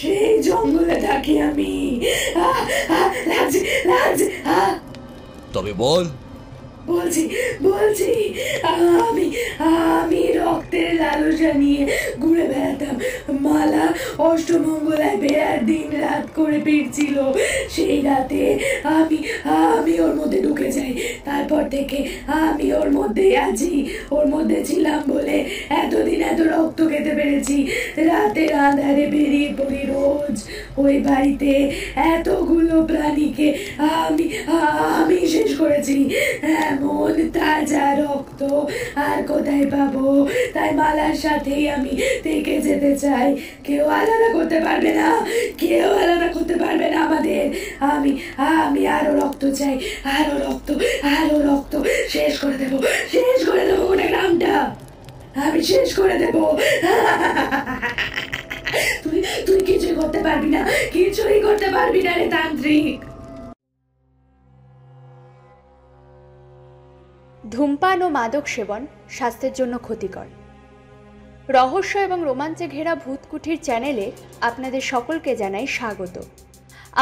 সেই জঙ্গলে থাকি আমি। লাগছে লাগছে। তবে বল। বলছি বলছি আমি আমি রক্তের লালসা নিয়ে ঘুরে বেড়াতাম। মালা অষ্টমঙ্গলায় বেড়ার দিন রাত করে ফিরছিল। সেই রাতে আমি আমি ওর মধ্যে ঢুকে যাই। তারপর থেকে আমি ওর মধ্যেই আছি। ওর মধ্যে ছিলাম বলে এতদিন এত রক্ত খেতে পেরেছি। রাতের আঁধারে বেরিয়ে পড়ি রোজ। ওই বাড়িতে এতগুলো প্রাণীকে আমি আমি শেষ করেছি। এমন তাজা রক্ত আর কোথায় পাবো? তাই মালার সাথেই আমি থেকে যেতে চাই। কেউ আলাদা করতে পারবে না, কেউ আলাদা করতে পারবে না আমাদের। আমি আমি আরো রক্ত চাই, আরো রক্ত, আরো রক্ত। শেষ করে দেবো, শেষ করে দেবো গোটা গ্রামটা। আমি শেষ করে দেবো। তুই তুই কিছুই করতে পারবি না, কিছুই করতে পারবি না রে তান্ত্রিক। ধূমপান ও মাদক সেবন স্বাস্থ্যের জন্য ক্ষতিকর। রহস্য এবং রোমাঞ্চে ঘেরা ভূতকুঠির চ্যানেলে আপনাদের সকলকে জানাই স্বাগত।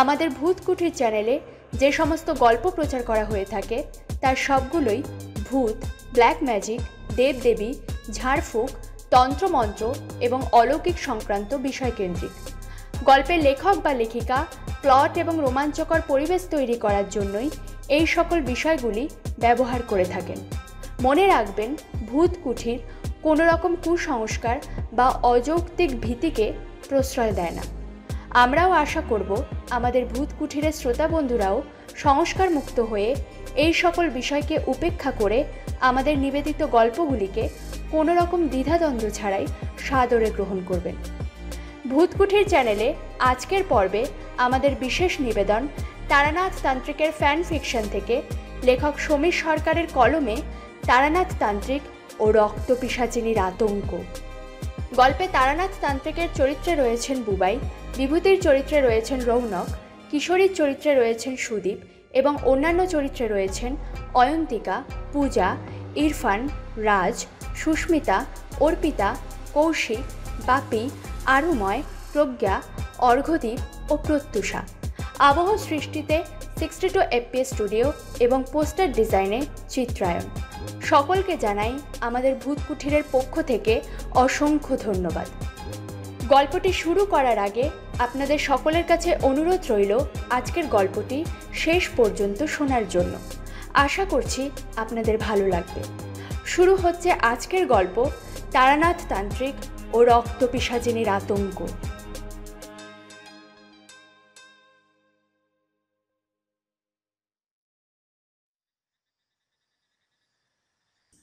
আমাদের ভূতকুঠির চ্যানেলে যে সমস্ত গল্প প্রচার করা হয়ে থাকে তার সবগুলোই ভূত, ব্ল্যাক ম্যাজিক, দেবদেবী, ঝাড়ফুঁক, তন্ত্রমন্ত্র এবং অলৌকিক সংক্রান্ত বিষয়কেন্দ্রিক। গল্পের লেখক বা লেখিকা প্লট এবং রোমাঞ্চকর পরিবেশ তৈরি করার জন্যই এই সকল বিষয়গুলি ব্যবহার করে থাকেন। মনে রাখবেন, ভূতকুঠির কোনো রকম কুসংস্কার বা অযৌক্তিক ভীতিকে প্রশ্রয় দেয় না। আমরাও আশা করব আমাদের ভূতকুঠিরের শ্রোতা বন্ধুরাও সংস্কার মুক্ত হয়ে এই সকল বিষয়কে উপেক্ষা করে আমাদের নিবেদিত গল্পগুলিকে কোনো রকম দ্বিধাদ্বন্দ্ব ছাড়াই সাদরে গ্রহণ করবেন। ভূতকুঠির চ্যানেলে আজকের পর্বে আমাদের বিশেষ নিবেদন তারানাথ তান্ত্রিকের ফ্যান ফিকশন থেকে লেখক সমীর সরকারের কলমে তারানাথ তান্ত্রিক ও রক্ত পিশাচিনীর আতঙ্ক। গল্পে তারানাথ তান্ত্রিকের চরিত্রে রয়েছেন বুবাই, বিভূতির চরিত্রে রয়েছেন রৌনক, কিশোরীর চরিত্রে রয়েছেন সুদীপ এবং অন্যান্য চরিত্রে রয়েছেন অয়ন্তিকা, পূজা, ইরফান, রাজ, সুস্মিতা, অর্পিতা, কৌশিক, বাপি, আরুময়, প্রজ্ঞা, অর্ঘ্যদীপ ও প্রত্যুষা। আবহ সৃষ্টিতে 62 FPS স্টুডিও এবং পোস্টার ডিজাইনে চিত্রায়ন। সকলকে জানাই আমাদের ভূতকুঠিরের পক্ষ থেকে অসংখ্য ধন্যবাদ। গল্পটি শুরু করার আগে আপনাদের সকলের কাছে অনুরোধ রইল আজকের গল্পটি শেষ পর্যন্ত শোনার জন্য। আশা করছি আপনাদের ভালো লাগবে। শুরু হচ্ছে আজকের গল্প তারানাথ তান্ত্রিক ও রক্ত পিশাচিনীর আতঙ্ক।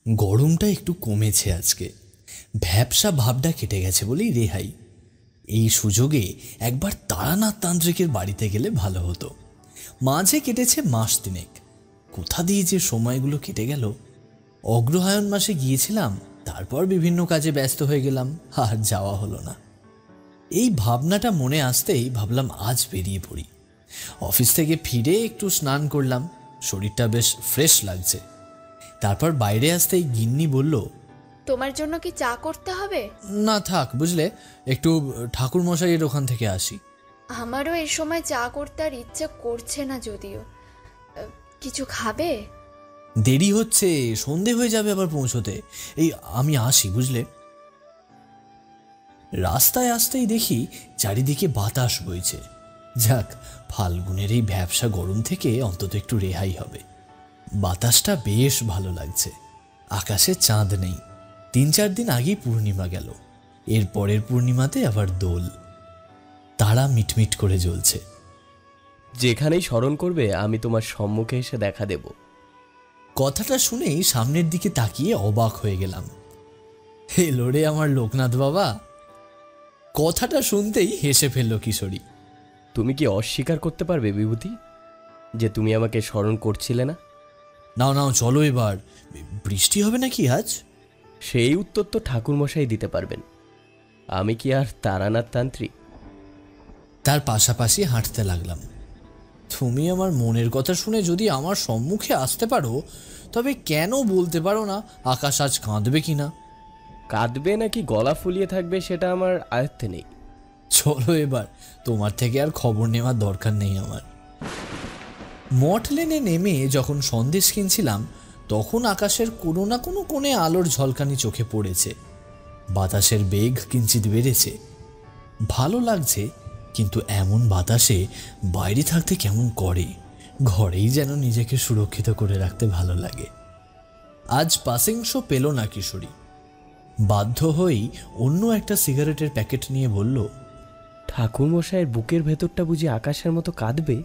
গরমটা একটু কমেছে আজকে, ভ্যাপসা ভাবটা কেটে গেছে বলেই রেহাই। এই সুযোগে একবার তারানাথ তান্ত্রিকের বাড়িতে গেলে ভালো হতো। মাঝে কেটেছে মাস তিনেক, কোথা দিয়ে যে সময়গুলো কেটে গেল। অগ্রহায়ণ মাসে গিয়েছিলাম, তারপর বিভিন্ন কাজে ব্যস্ত হয়ে গেলাম, আর যাওয়া হলো না। এই ভাবনাটা মনে আসতেই ভাবলাম আজ বেরিয়ে পড়ি। অফিস থেকে ফিরে একটু স্নান করলাম, শরীরটা বেশ ফ্রেশ লাগছে। তারপর বাইরে আসতেই গিন্নি বলল, তোমার জন্য কি চা করতে হবে? না থাক, বুঝলে, একটু ঠাকুর মশাইয়ের ওখান থেকে আসি। আমারও এই সময় চা করতে আর ইচ্ছে করছে না। যদিও কিছু খাবে? দেরি হচ্ছে, সন্ধে হয়ে যাবে আবার পৌঁছতে। এই আমি আসি, বুঝলে। রাস্তায় আসতেই দেখি চারিদিকে বাতাস বইছে। যাক, ফাল্গুনের এই ভ্যাপসা গরম থেকে অন্তত একটু রেহাই হবে। বাতাসটা বেশ ভালো লাগছে। আকাশে চাঁদ নেই। 3-4 দিন আগেই পূর্ণিমা গেল, এর পরের পূর্ণিমাতে আবার দোল। তারা মিটমিট করে জ্বলছে। যেখানেই স্মরণ করবে আমি তোমার সম্মুখে এসে দেখা দেব। কথাটা শুনেই সামনের দিকে তাকিয়ে অবাক হয়ে গেলাম। হেলো রে আমার লোকনাথ বাবা। কথাটা শুনতেই হেসে ফেলল কিশোরী। তুমি কি অস্বীকার করতে পারবে বিভূতি যে তুমি আমাকে স্মরণ করছিলে না? নাও নাও, চলো এবার। বৃষ্টি হবে নাকি আজ? সেই উত্তর তো ঠাকুরমশাই দিতে পারবেন। আমি কি আর তারানাথ তান্ত্রিক? তার পাশাপাশি হাঁটতে লাগলাম। তুমি আমার মনের কথা শুনে যদি আমার সম্মুখে আসতে পারো, তবে কেন বলতে পারো না আকাশ আজ কাঁদবে কিনা? কাঁদবে নাকি গলা ফুলিয়ে থাকবে সেটা আমার আয়ত্তে নেই। চলো এবার, তোমার থেকে আর খবর নেওয়ার দরকার নেই আমার। মঠ লেনে নেমে যখন সন্দেশ কিনছিলাম তখন আকাশের কোনো না কোনো কোণে আলোর ঝলকানি চোখে পড়েছে। বাতাসের বেগ কিঞ্চিত বেড়েছে। ভালো লাগছে, কিন্তু এমন বাতাসে বাইরে থাকতে কেমন করে। ঘরেই যেন নিজেকে সুরক্ষিত করে রাখতে ভালো লাগে। আজ পাসিং শো পেল না কিশোরী। বাধ্য হয়েই অন্য একটা সিগারেটের প্যাকেট নিয়ে বলল, ঠাকুরমশাইয়ের বুকের ভেতরটা বুঝি আকাশের মতো কাঁদবে?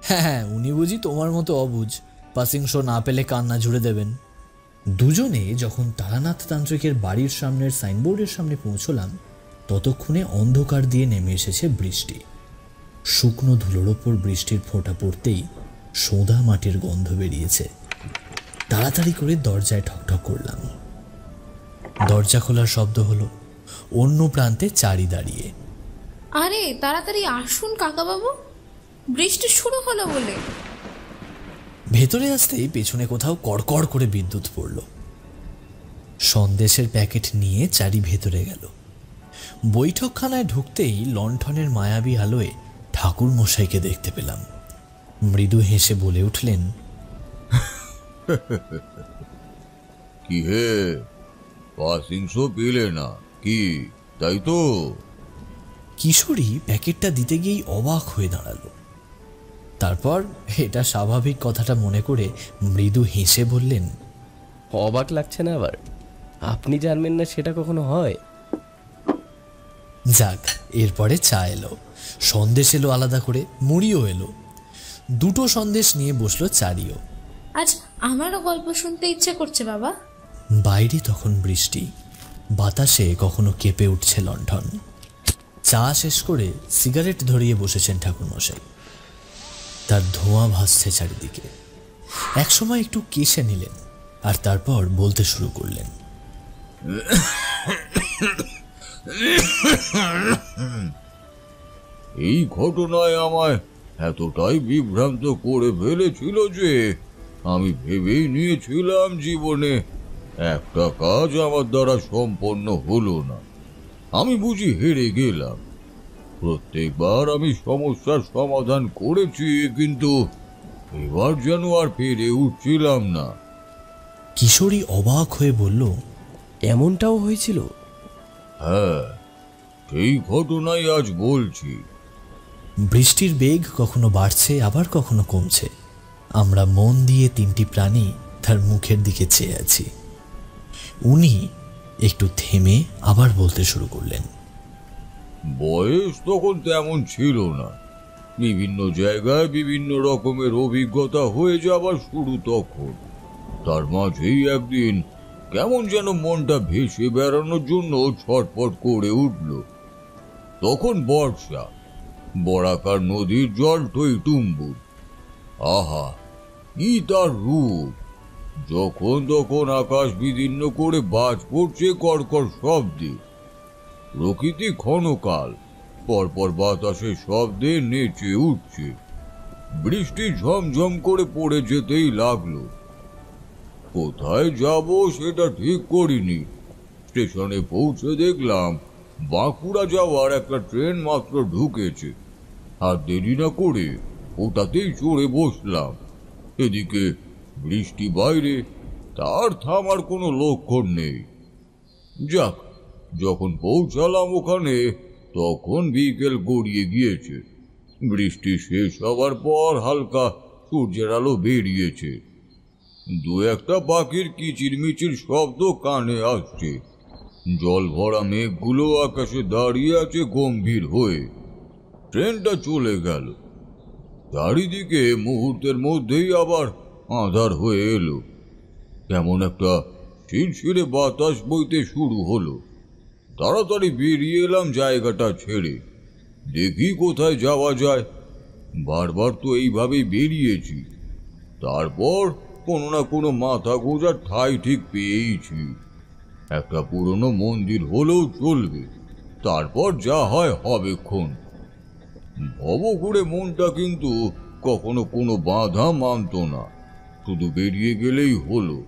হ্যাঁ, উনি বুঝি তোমার মতো অবুঝ, পাসিং শো না পেলে কান্না জুড়ে দেবেন। দুজনে যখন তারানাথ তান্ত্রিকের বাড়ির সামনের সাইনবোর্ডের সামনে পৌঁছলাম ততক্ষণে অন্ধকার দিয়ে নেমে এসেছে বৃষ্টি। শুকনো ধুলোর ওপর বৃষ্টির ফোঁটা পড়তেই সোঁদা মাটির গন্ধ বেরিয়েছে। তাড়াতাড়ি করে দরজায় ঠকঠক করলাম। দরজা খোলার শব্দ হলো। অন্য প্রান্তে চারি দাঁড়িয়ে। আরে তাড়াতাড়ি আসুন কাকাবাবু, বৃষ্টি শুরু হলো বলে। ভেতরে আসতেই পেছনে কোথাও কড়কড় করে বিদ্যুৎ পড়ল। সন্দেশের প্যাকেট নিয়ে চারি ভেতরে গেল। বৈঠকখানায় ঢুকতেই লণ্ঠনের মায়াবী আলোয় ঠাকুর মশাইকে দেখতে পেলাম। মৃদু হেসে বলে উঠলেন, কি হে, পাসিং শো পেলে না কি, তাই তো? কিশোরী প্যাকেটটা দিতে গিয়েই অবাক হয়ে দাঁড়ালো। তারপর এটা স্বাভাবিক কথাটা মনে করে মৃদু হেসে বললেন, অবাক লাগছে না আবার? আপনি জানবেন না সেটা কখনো হয়? যাক, এরপরে চা এলো, সন্দেশ এলো আলাদা করে, মুড়িও এলো। দুটো সন্দেশ নিয়ে বসলো চারিও। আজ আমারও গল্প শুনতে ইচ্ছে করছে বাবা। বাইরে তখন বৃষ্টি, বাতাসে কখনো কেঁপে উঠছে লণ্ঠন। চা শেষ করে সিগারেট ধরিয়ে বসেছেন ঠাকুরমশাই। তার ধোঁয়া ভাসছে চারিদিকে। একসময় একটু কেশে নিলেন, আর তারপর বলতে শুরু করলেন, এই ঘটনায় আমায় এতটাই বিভ্রান্ত করে ফেলেছিল যে আমি ভেবেই নিয়েছিলাম জীবনে একটা কাজ আমার দ্বারা সম্পন্ন হলো না। আমি বুঝি হেরে গেলাম। প্রত্যেকবার আমি সমস্যার সমাধান করেছি, কিন্তু এবার যেন আর পেরে উঠছিলাম না। কিশোরী অবাক হয়ে বলল, এমনটাও হয়েছিল? হ্যাঁ, সেই ঘটনাই আজ বলছি। বৃষ্টির বেগ কখনো বাড়ছে আবার কখনো কমছে। আমরা মন দিয়ে তিনটি প্রাণী তার মুখের দিকে চেয়ে আছি। উনি একটু থেমে আবার বলতে শুরু করলেন, বয়স তখন তেমন ছিল না। বিভিন্ন জায়গায় বিভিন্ন রকমের অভিজ্ঞতা হয়ে যাবার শুরু তখন। তার মাঝেই একদিন কেমন যেন মনটা ভেসে বেড়ানোর জন্য ছটফট করে উঠল। তখন বর্ষা, বরাকার নদীর জল টইটুম্বুর। আহা, কি তার রূপ! যখন তখন আকাশ বিদীর্ণ করে বাজ পড়ছে কড়কড় শব্দে। প্রকৃতি ক্ষণকাল পরপর বাতাসের শব্দে নেচে উঠছে। বৃষ্টি ঝমঝম করে পড়ে যেতেই লাগলো। কোথায় যাব সেটা ঠিক করিনি। স্টেশনে পৌঁছে দেখলাম বাঁকুড়া যাওয়ার একটা ট্রেন মাত্র ঢুকেছে। আর দেরি না করে ওটাতেই চড়ে বসলাম। এদিকে বৃষ্টি বাইরে, তার থামার কোনো লক্ষণ নেই। যাক, যখন পৌঁছালাম ওখানে তখন বিকেল গড়িয়ে গিয়েছে। বৃষ্টি শেষ হবার পর হালকা সূর্যের আলো বেরিয়েছে। দু একটা পাখির কিচিরমিচির শব্দ কানে আসছে। জল ভরা মেঘগুলো আকাশে দাঁড়িয়ে আছে গম্ভীর হয়ে। ট্রেনটা চলে গেল। চারিদিকে মুহূর্তের মধ্যেই আবার আঁধার হয়ে এলো। কেমন একটা শিরশিরে বাতাস বইতে শুরু হলো। তাড়াতাড়ি বেরিয়ে এলাম জায়গাটা ছেড়ে। দেখি কোথায় যাওয়া যায়। বারবার তো এইভাবেই বেরিয়েছি। তারপর কোনো না কোনো মাথা গোঁজার ঠাঁই ঠিক পেয়েইছি। একটা পুরনো মন্দির হলেও চলবে, তারপর যা হয় হবেক্ষণ। ভব করে মনটা কিন্তু কখনো কোনো বাধা মানত না। শুধু বেরিয়ে গেলেই হলো।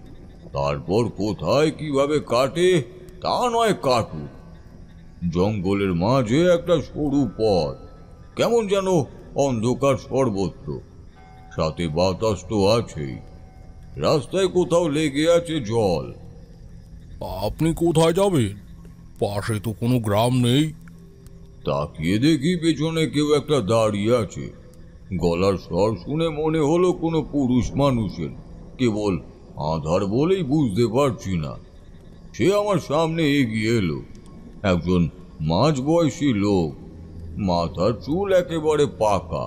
তারপর কোথায় কিভাবে কাটে তা নয় কাটুক। জঙ্গলের মাঝে একটা সরু পথ, কেমন যেন অন্ধকার সর্বত্র, সাথে বাতাস তো আছেই। রাস্তায় কোথাও লেগে আছে জল। আপনি কোথায় যাবেন? পাশে তো কোনো গ্রাম নেই। তাকিয়ে দেখি পেছনে কেউ একটা দাঁড়িয়ে আছে। গলার স্বর শুনে মনে হলো কোনো পুরুষ মানুষের, কেবল আধার বলেই বুঝতে পারছি না। সে আমার সামনে এগিয়ে এলো। একজন মাঝবয়সী লোক, মাথার চুল একেবারে পাকা,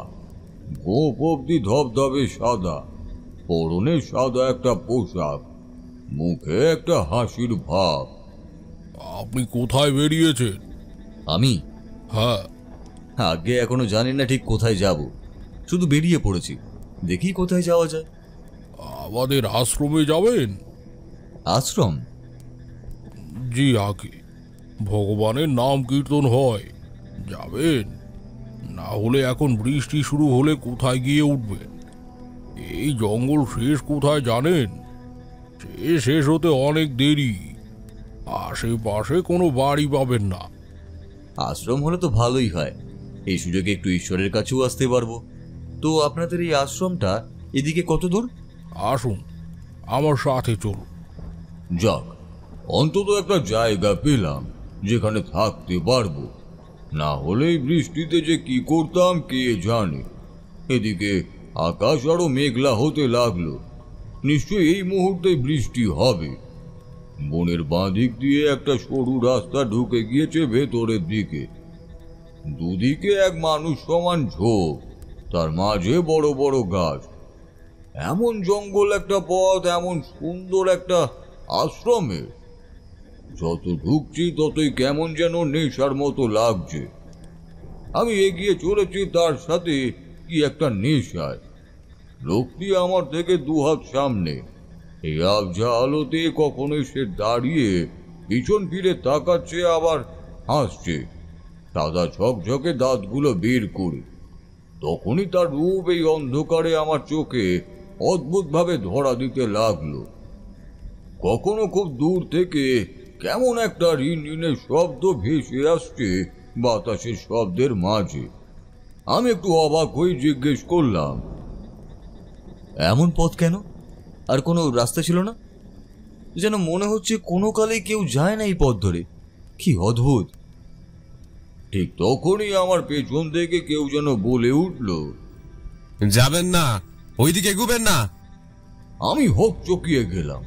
গোপ অব্দি ধবধবে সাদা, পরনে সাদা একটা পোশাক, মুখে একটা হাসির ভাব। আপনি কোথায় বেরিয়েছেন? আমি হ্যাঁ, আগে এখনো জানি না ঠিক কোথায় যাব, শুধু বেরিয়ে পড়েছি, দেখি কোথায় যাওয়া যায়। আমাদের আশ্রমে যাবেন? আশ্রম? জি, আগে ভগবানের নাম কীর্তন হয়, যাবেন? না হলে এখন বৃষ্টি শুরু হলে কোথায় গিয়ে উঠবেন? এই জঙ্গল শেষ কোথায় জানেন? সে শেষ হতে অনেক দেরি, আশেপাশে কোনো বাড়ি পাবেন না। আশ্রম হলে তো ভালোই হয়, এই সুযোগে একটু ঈশ্বরের কাছেও আসতে পারবো। তো আপনাদের এই আশ্রমটা এদিকে কত দূর? আসুন, আমার সাথে চলুন। যাক, অন্তত একটা জায়গা পেলাম যেখানে থাকতে পারবো। না হলে বৃষ্টিতে যে কি করতাম কে জানে। এদিকে আকাশ আরো মেঘলা হতে লাগলো, নিশ্চয়ই এই মুহূর্তে বৃষ্টি হবে। বনের বাঁ দিক দিয়ে একটা সরু রাস্তা ঢুকে গিয়েছে ভেতরের দিকে। দুদিকে এক মানুষ সমান ঝোপ, তার মাঝে বড় বড় গাছ। এমন জঙ্গল একটা পথ, এমন সুন্দর একটা আশ্রমে। যত ঢুকছি ততই কেমন যেন নেশার মতো লাগছে। আমি এগিয়ে চলেছি তার সাথে কি একটা নেশায়। লোকটি আমার থেকে দুহাত সামনে, এই আবঝা আলোতে কখনো সে দাঁড়িয়ে পিছন ফিরে তাকাচ্ছে, আবার হাসছে, সাদা ঝকঝকে দাঁতগুলো বের করে। তখনই তার রূপ এই অন্ধকারে আমার চোখে অদ্ভুতভাবে ধরা দিতে লাগলো। কখনো খুব দূর থেকে কেমন একটা রিনরিনের শব্দ ভেসে আসছে বাতাসের শব্দের মাঝে। আমি একটু অবাক হয়ে জিজ্ঞেস করলাম, এমন পথ কেন? আর কোনো রাস্তা ছিল না? যেন মনে হচ্ছে কোনো কালে কেউ যায় না এই পথ ধরে। কি অদ্ভুত! ঠিক তখনই আমার পেছন থেকে কেউ যেন বলে উঠল, যাবেন না, ওইদিকে এগুবেন না। আমি হকচকিয়ে গেলাম।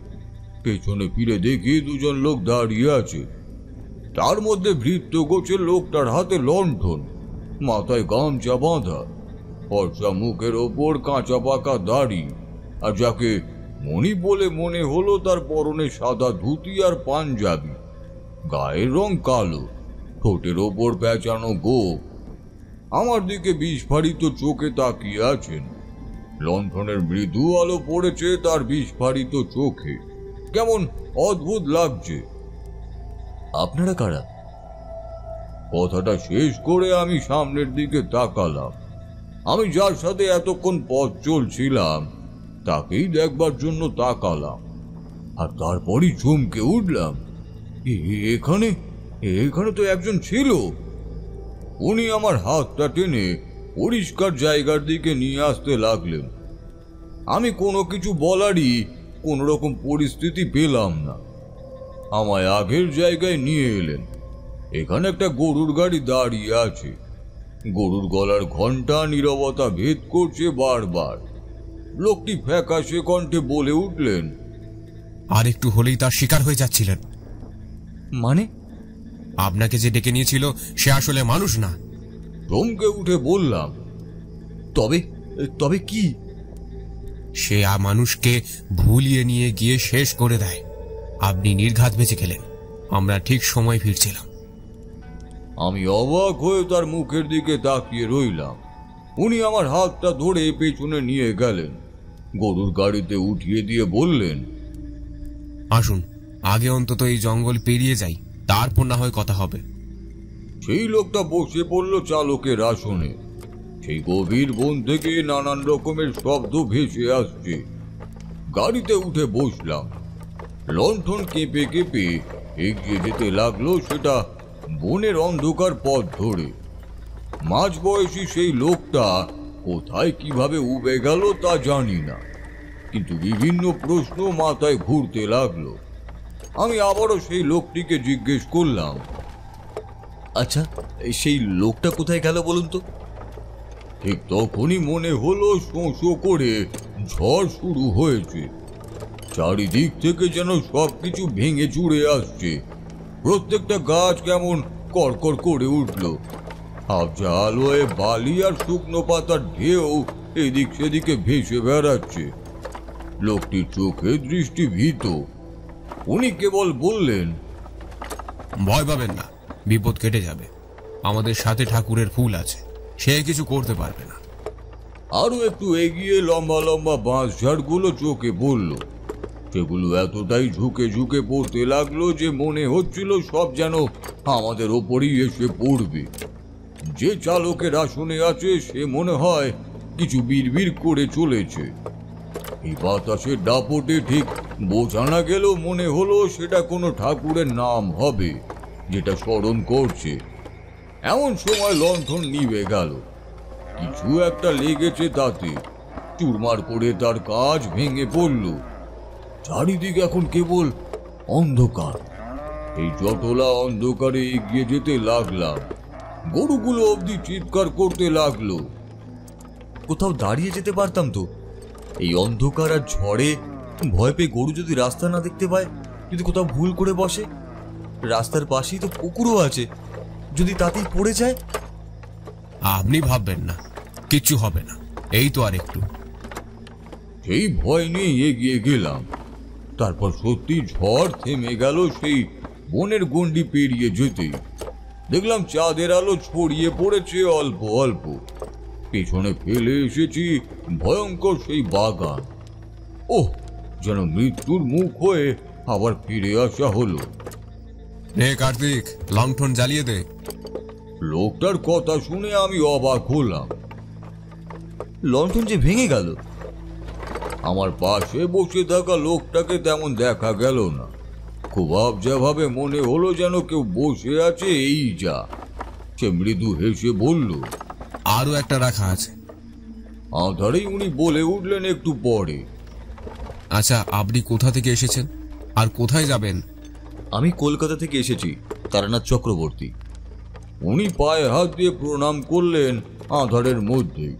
পেছনে ফিরে দেখি দুজন লোক দাঁড়িয়ে আছে। তার মধ্যে ভৃত্য গোছের লোকটার হাতে লণ্ঠন, মাথায় গামছা বাঁধা, ফর্সা মুখের ওপর কাঁচা পাকা দাড়ি, আর যাকে মণি বলে মনে হলো তার পরনে সাদা ধুতি আর পাঞ্জাবি, গায়ের রং কালো, ঠোঁটের ওপর পেঁচানো গোপ। আমার দিকে বিস্ফারিত চোখে তাকিয়ে আছেন। লণ্ঠনের মৃদু আলো পড়েছে তার বিস্ফারিত চোখে, কেমন অদ্ভুত লাগছে। আপনারা কারা? কথাটা শেষ করে আমি সামনের দিকে তাকালাম। আমি যার সাথে এতক্ষণ পথ চলছিলাম তাকেই দেখবার জন্য তাকালাম, আর তারপরই চমকে উঠলাম। এখানে এখানে তো একজন ছিল। উনি আমার হাতটা টেনে পরিষ্কার জায়গার দিকে নিয়ে আসতে লাগলেন। আমি কোনো কিছু বলারই কোনো রকম পরিস্থিতি পেলাম না। আমায় আগের জায়গায় নিয়ে এলেন। এখানে একটা গরুর গাড়ি দাঁড়িয়ে আছে। গরুর গলার ঘন্টা নীরবতা ভেদ করছে বারবার। লোকটি ফ্যাকাশে কণ্ঠে বলে উঠলেন, আর একটু হলেই তার শিকার হয়ে যাচ্ছিলেন। মানে? আপনাকে যে ডেকে নিয়েছিল সে আসলে মানুষ না। চমকে উঠে বললাম, তবে তবে কি? সে মানুষকে ভুলিয়ে নিয়ে গিয়ে শেষ করে দেয়। আপনি নির্ঘাত বেঁচে গেলেন, আমরা ঠিক সময় ফিরছিলাম। আমি অবাক হয়ে তার মুখের দিকে তাকিয়ে রইলাম। উনি আমার হাতটা ধরে পেছনে নিয়ে গেলেন, গরুর গাড়িতে উঠিয়ে দিয়ে বললেন, আসুন, আগে অন্তত এই জঙ্গল পেরিয়ে যাই, তারপর না হয় কথা হবে। সেই লোকটা বসে পড়ল চালকের আসনে। সেই গভীর বন থেকে নানান রকমের শব্দ ভেসে আসছে। গাড়িতে উঠে বসলাম। লণ্ঠন কেঁপে কেঁপে এগিয়ে যেতে লাগলো, সেটা বনের অন্ধকার পথ ধরে। মাঝ বয়সী সেই লোকটা কোথায় কিভাবে উবে গেল তা জানি না, কিন্তু বিভিন্ন প্রশ্ন মাথায় ঘুরতে লাগলো। আমি আবারও সেই লোকটিকে জিজ্ঞেস করলাম, আচ্ছা, সেই লোকটা কোথায় গেল বলুন তো? ঠিক তখনই মনে হলো শোঁ শোঁ করে ঝড় শুরু হয়েছে। চারিদিক থেকে যেন সবকিছু ভেঙে চুরে আসছে। প্রত্যেকটা গাছ কেমন কড়কড় করে উঠল। আবজা আলোয় বালি আর শুকনো পাতার ঢেউ এদিক সেদিকে ভেসে বেড়াচ্ছে। লোকটির চোখে দৃষ্টি ভীত। উনি কেবল বললেন, ভয় পাবেন না, বিপদ কেটে যাবে। আমাদের সাথে ঠাকুরের ফুল আছে, সে কিছু করতে পারবে না। আরো একটু এগিয়ে লম্বা লম্বা বাঁশ ঝাড়গুলো চোখে পড়ল। সেগুলো এতটাই ঝুঁকে ঝুঁকে পড়তে লাগলো যে মনে হচ্ছিল সব যেন আমাদের ওপরই এসে পড়বে। যে চালকের আসনে আছে সে মনে হয় কিছু বিড়বিড় করে চলেছে। এই বাতাসের দাপটে ঠিক বোঝা না গেলেও মনে হলো সেটা কোনো ঠাকুরের নাম হবে যেটা স্মরণ করছে। এমন সময় লণ্ঠন নিভে গেল। কিছু একটা লেগেছে তাতে, চুরমার করে তার কাজ ভেঙে পড়ল। চারিদিকে এখন কেবল অন্ধকার। এই জটলা অন্ধকারে এগিয়ে যেতে লাগলাম। গরুগুলো অবধি চিৎকার করতে লাগলো। কোথাও দাঁড়িয়ে যেতে পারতাম তো। এই অন্ধকার আর ঝড়ে ভয় পেয়ে গরু যদি রাস্তা না দেখতে পায়, যদি কোথাও ভুল করে বসে, রাস্তার পাশেই তো পুকুরও আছে, যদি তাতেই পড়ে যায়। আপনি ভাববেন না, কিচ্ছু হবে না, এই তো আর একটু। সেই ভয় নিয়ে এগিয়ে গেলাম। তারপর সত্যি ঝড় থেমে গেল। সেই বনের গণ্ডি পেরিয়ে যেতেই দেখলাম চাঁদের আলো ছড়িয়ে পড়েছে অল্প অল্প। পেছনে ফেলে এসেছি ভয়ঙ্কর সেই বাগান। ওহ, যেন মৃত্যুর মুখ হয়ে আবার ফিরে আসা হলো। রে কার্তিক, লণ্ঠন জ্বালিয়ে দে। লোকটার কথা শুনে আমি অবাক হলাম। লণ্ঠন যে ভেঙে গেল। আমার পাশে বসে থাকা লোকটাকে তেমন দেখা গেল না। খুব আবজাভাবে মনে হলো যেন কেউ বসে আছে এই যা। সে মৃদু হেসে বলল, আরো একটা রাখা আছে। আধারেই উনি বলে উঠলেন একটু পরে, আচ্ছা, আপনি কোথা থেকে এসেছেন আর কোথায় যাবেন? আমি কলকাতা থেকে এসেছি, তারানাথ চক্রবর্তী। উনি পায়ে হাত দিয়ে প্রণাম করলেন আধারের মধ্যেই।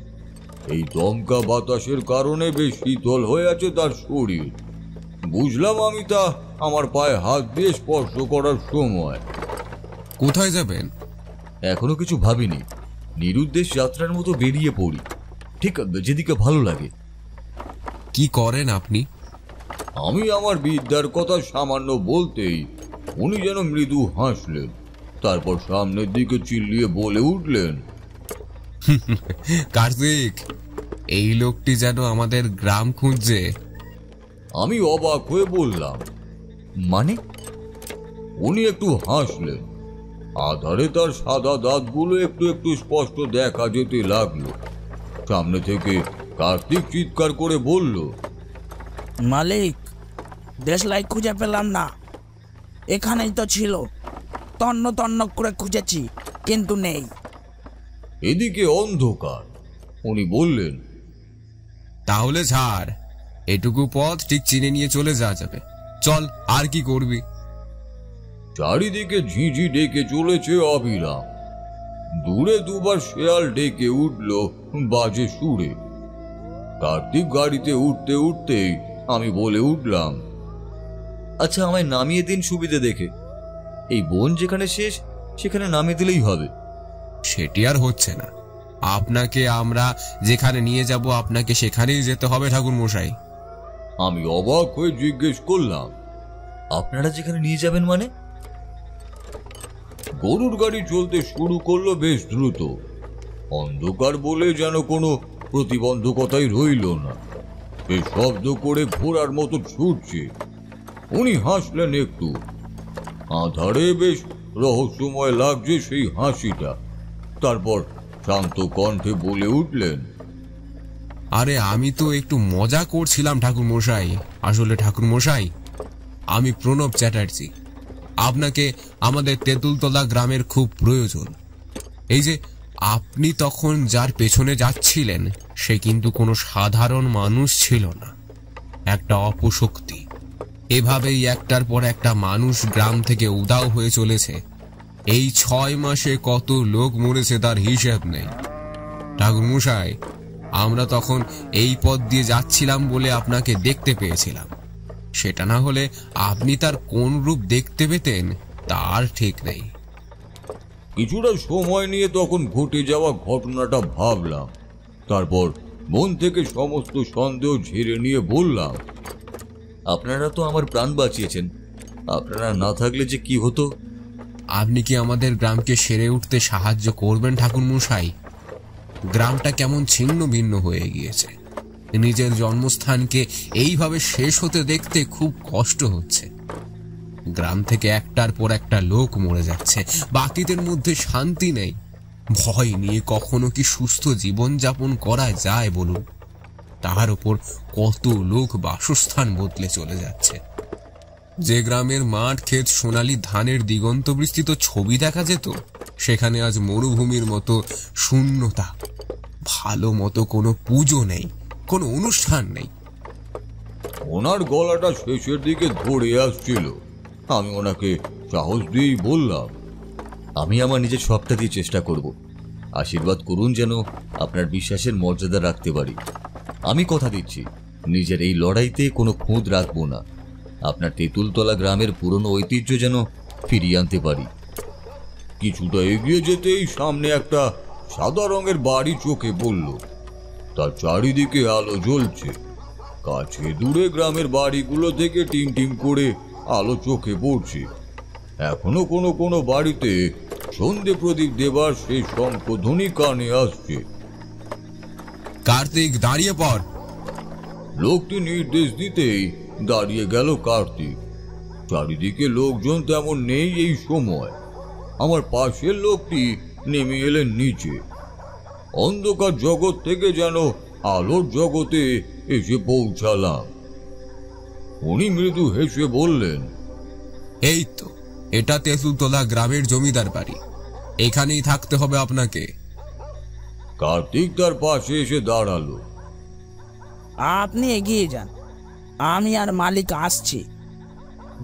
এই দমকা বাতাসের কারণে বেশ শীতল হয়ে আছে তার শরীর। বুঝলাম আমি তা আমার পায়ে হাত দিয়ে স্পর্শ করার সময়। কোথায় যাবেন? এখনো কিছু ভাবিনি, নিরুদ্দেশ যাত্রার মতো বেরিয়ে পড়ি, ঠিক যেদিকে ভালো লাগে। কি করেন আপনি? আমি আমার বিদ্যার কথা সামান্য বলতেই উনি যেন মৃদু হাসলেন। তারপর সামনের দিকে চিল্লিয়ে বলে উঠলেন, কার্তিক, এই লোকটি যেন আমাদের গ্রাম খুঁজছে। আমি অবাক হয়ে বললাম, মানে? উনি একটু হাসলেন। আধারে তার সাদা দাঁতগুলো একটু একটু স্পষ্ট দেখা যেতে লাগলো। সামনে থেকে কার্তিক চিৎকার করে বলল, মালিক, দেশলাই খুঁজে পেলাম না। এখানেই তো ছিল, তন্ন তন্ন করে খুঁজেছি কিন্তু নেই। এদিকে অন্ধকার। উনি বললেন, তাহলে ছাড়, এটুকু পথ ঠিক চিনে নিয়ে চলে যাওয়া যাবে। চল, আর কি করবি? চারিদিকে ঝিঁঝি ডেকে চলেছে অবিরাম। দূরে দুবার শেয়াল ডেকে উঠল বাজে সুরে। কার্তিক গাড়িতে উঠতে উঠতেই আমি বলে উঠলাম, আচ্ছা, আমায় নামিয়ে দিন সুবিধে দেখে। এই বন যেখানে শেষ সেখানে নামিয়ে দিলেই হবে। সেটি আর হচ্ছে না। আপনাকে আমরা যেখানে নিয়ে যাব আপনাকে সেখানেই যেতে হবে ঠাকুর মশাই। আমি অবাক হয়ে জিজ্ঞেস করলাম, আপনারা যেখানে নিয়ে যাবেন মানে? গরুর গাড়ি চলতে শুরু করলো বেশ দ্রুত। অন্ধকার বলে যেন কোনো প্রতিবন্ধকতাই রইল না। বেশ শব্দ করে ঘোড়ার মতো ছুটছে। উনি হাসলেন একটু। আধারে বেশ রহস্যময় লাগছে সেই হাসিটা। তারপর শান্ত কণ্ঠে বলে উঠলেন, আরে আমি তো একটু মজা করছিলাম ঠাকুর মশাই। আসলে ঠাকুর মশাই, আমি প্রণব চ্যাটার্জি। আপনাকে আমাদের তেঁতুলতলা গ্রামের খুব প্রয়োজন। এই যে আপনি তখন যার পেছনে যাচ্ছিলেন, সে কিন্তু কোনো সাধারণ মানুষ ছিল না, একটা অপশক্তি। এভাবেই একটার পর একটা মানুষ গ্রাম থেকে উধাও হয়ে চলেছে। এই 6 মাসে কত লোক মরেছে তার হিসেব নেই। ঠাকুরমশাই, আমরা তখন এই পথ দিয়ে যাচ্ছিলাম বলে আপনাকে দেখতে পেয়েছিলাম। সেটা না হলে আপনি তার কোন রূপ দেখতে পেতেন তার ঠিক নেই। কিছুটা সময় নিয়ে তখন ঘটে যাওয়া ঘটনাটা ভাবলাম, তারপর মন থেকে সমস্ত সন্দেহ ঝেড়ে নিয়ে বললাম, আপনারা তো আমার প্রাণ বাঁচিয়েছেন, আপনারা না থাকলে যে কি হতো। আপনি কি আমাদের গ্রামকে সেরে উঠতে সাহায্য করবেন ঠাকুরমশাই? গ্রামটা কেমন ছিন্ন ভিন্ন হয়ে গিয়েছে। নিজের জন্মস্থানকে এইভাবে শেষ হতে দেখতে খুব কষ্ট হচ্ছে। গ্রাম থেকে একটার পর একটা লোক মরে যাচ্ছে, বাকিদের মধ্যে শান্তি নেই। ভয় নিয়ে কখনো কি সুস্থ জীবন যাপন করা যায় বলুন? তার উপর কত লোক বাসস্থান বদলে চলে যাচ্ছে। যে গ্রামের মাঠ ক্ষেত সোনালী ধানের দিগন্ত বিস্তৃত ছবি দেখা যেত, সেখানে আজ মরুভূমির মতো শূন্যতা। ভালো মতো কোনো পুজো নেই, কোনো অনুষ্ঠান নেই। ওনার গলাটা শেষের দিকে ধরে আসছিল। আমি ওনাকে সাহস দিয়েই বললাম, আমি আমার নিজের সবটা দিয়ে চেষ্টা করব। আশীর্বাদ করুন যেন আপনার বিশ্বাসের মর্যাদা রাখতে পারি। আমি কথা দিচ্ছি, নিজের এই লড়াইতে কোনো খুঁত রাখবো না। আপনার তেঁতুলতলা গ্রামের পুরনো ঐতিহ্য যেন ফিরিয়ে আনতে পারি। কিছুটা এগিয়ে যেতেই সামনে একটা সাদা রঙের বাড়ি চোখে পড়ল। তার চারিদিকে আলো জ্বলছে। কাছে দূরে গ্রামের বাড়িগুলো থেকে টিম টিম করে আলো চোখে পড়ছে। এখনো কোনো কোনো বাড়িতে সন্ধে প্রদীপ দেবার সেই শঙ্খধ্বনি কানে আসছে। কার্তিক, দাঁড়িয়ে পড়। লোকটি নির্দেশ দিতেই দাঁড়িয়ে গেল কার্তিক। চারিদিকে লোকজন তেমন নেই এই সময়। আমার পাশের লোকটি নেমে এলেন নিচে। অন্ধকার জগৎ থেকে যেন আলোর জগতে এসে পৌঁছালাম। উনি মৃদু হেসে বললেন, এই তো, এটা তেঁতুলতলা গ্রামের জমিদার বাড়ি, এখানেই থাকতে হবে আপনাকে। কার্তিক তার পাশে এসে দাঁড়ালো। আপনি এগিয়ে যান, আমি আর মালিক আসছি।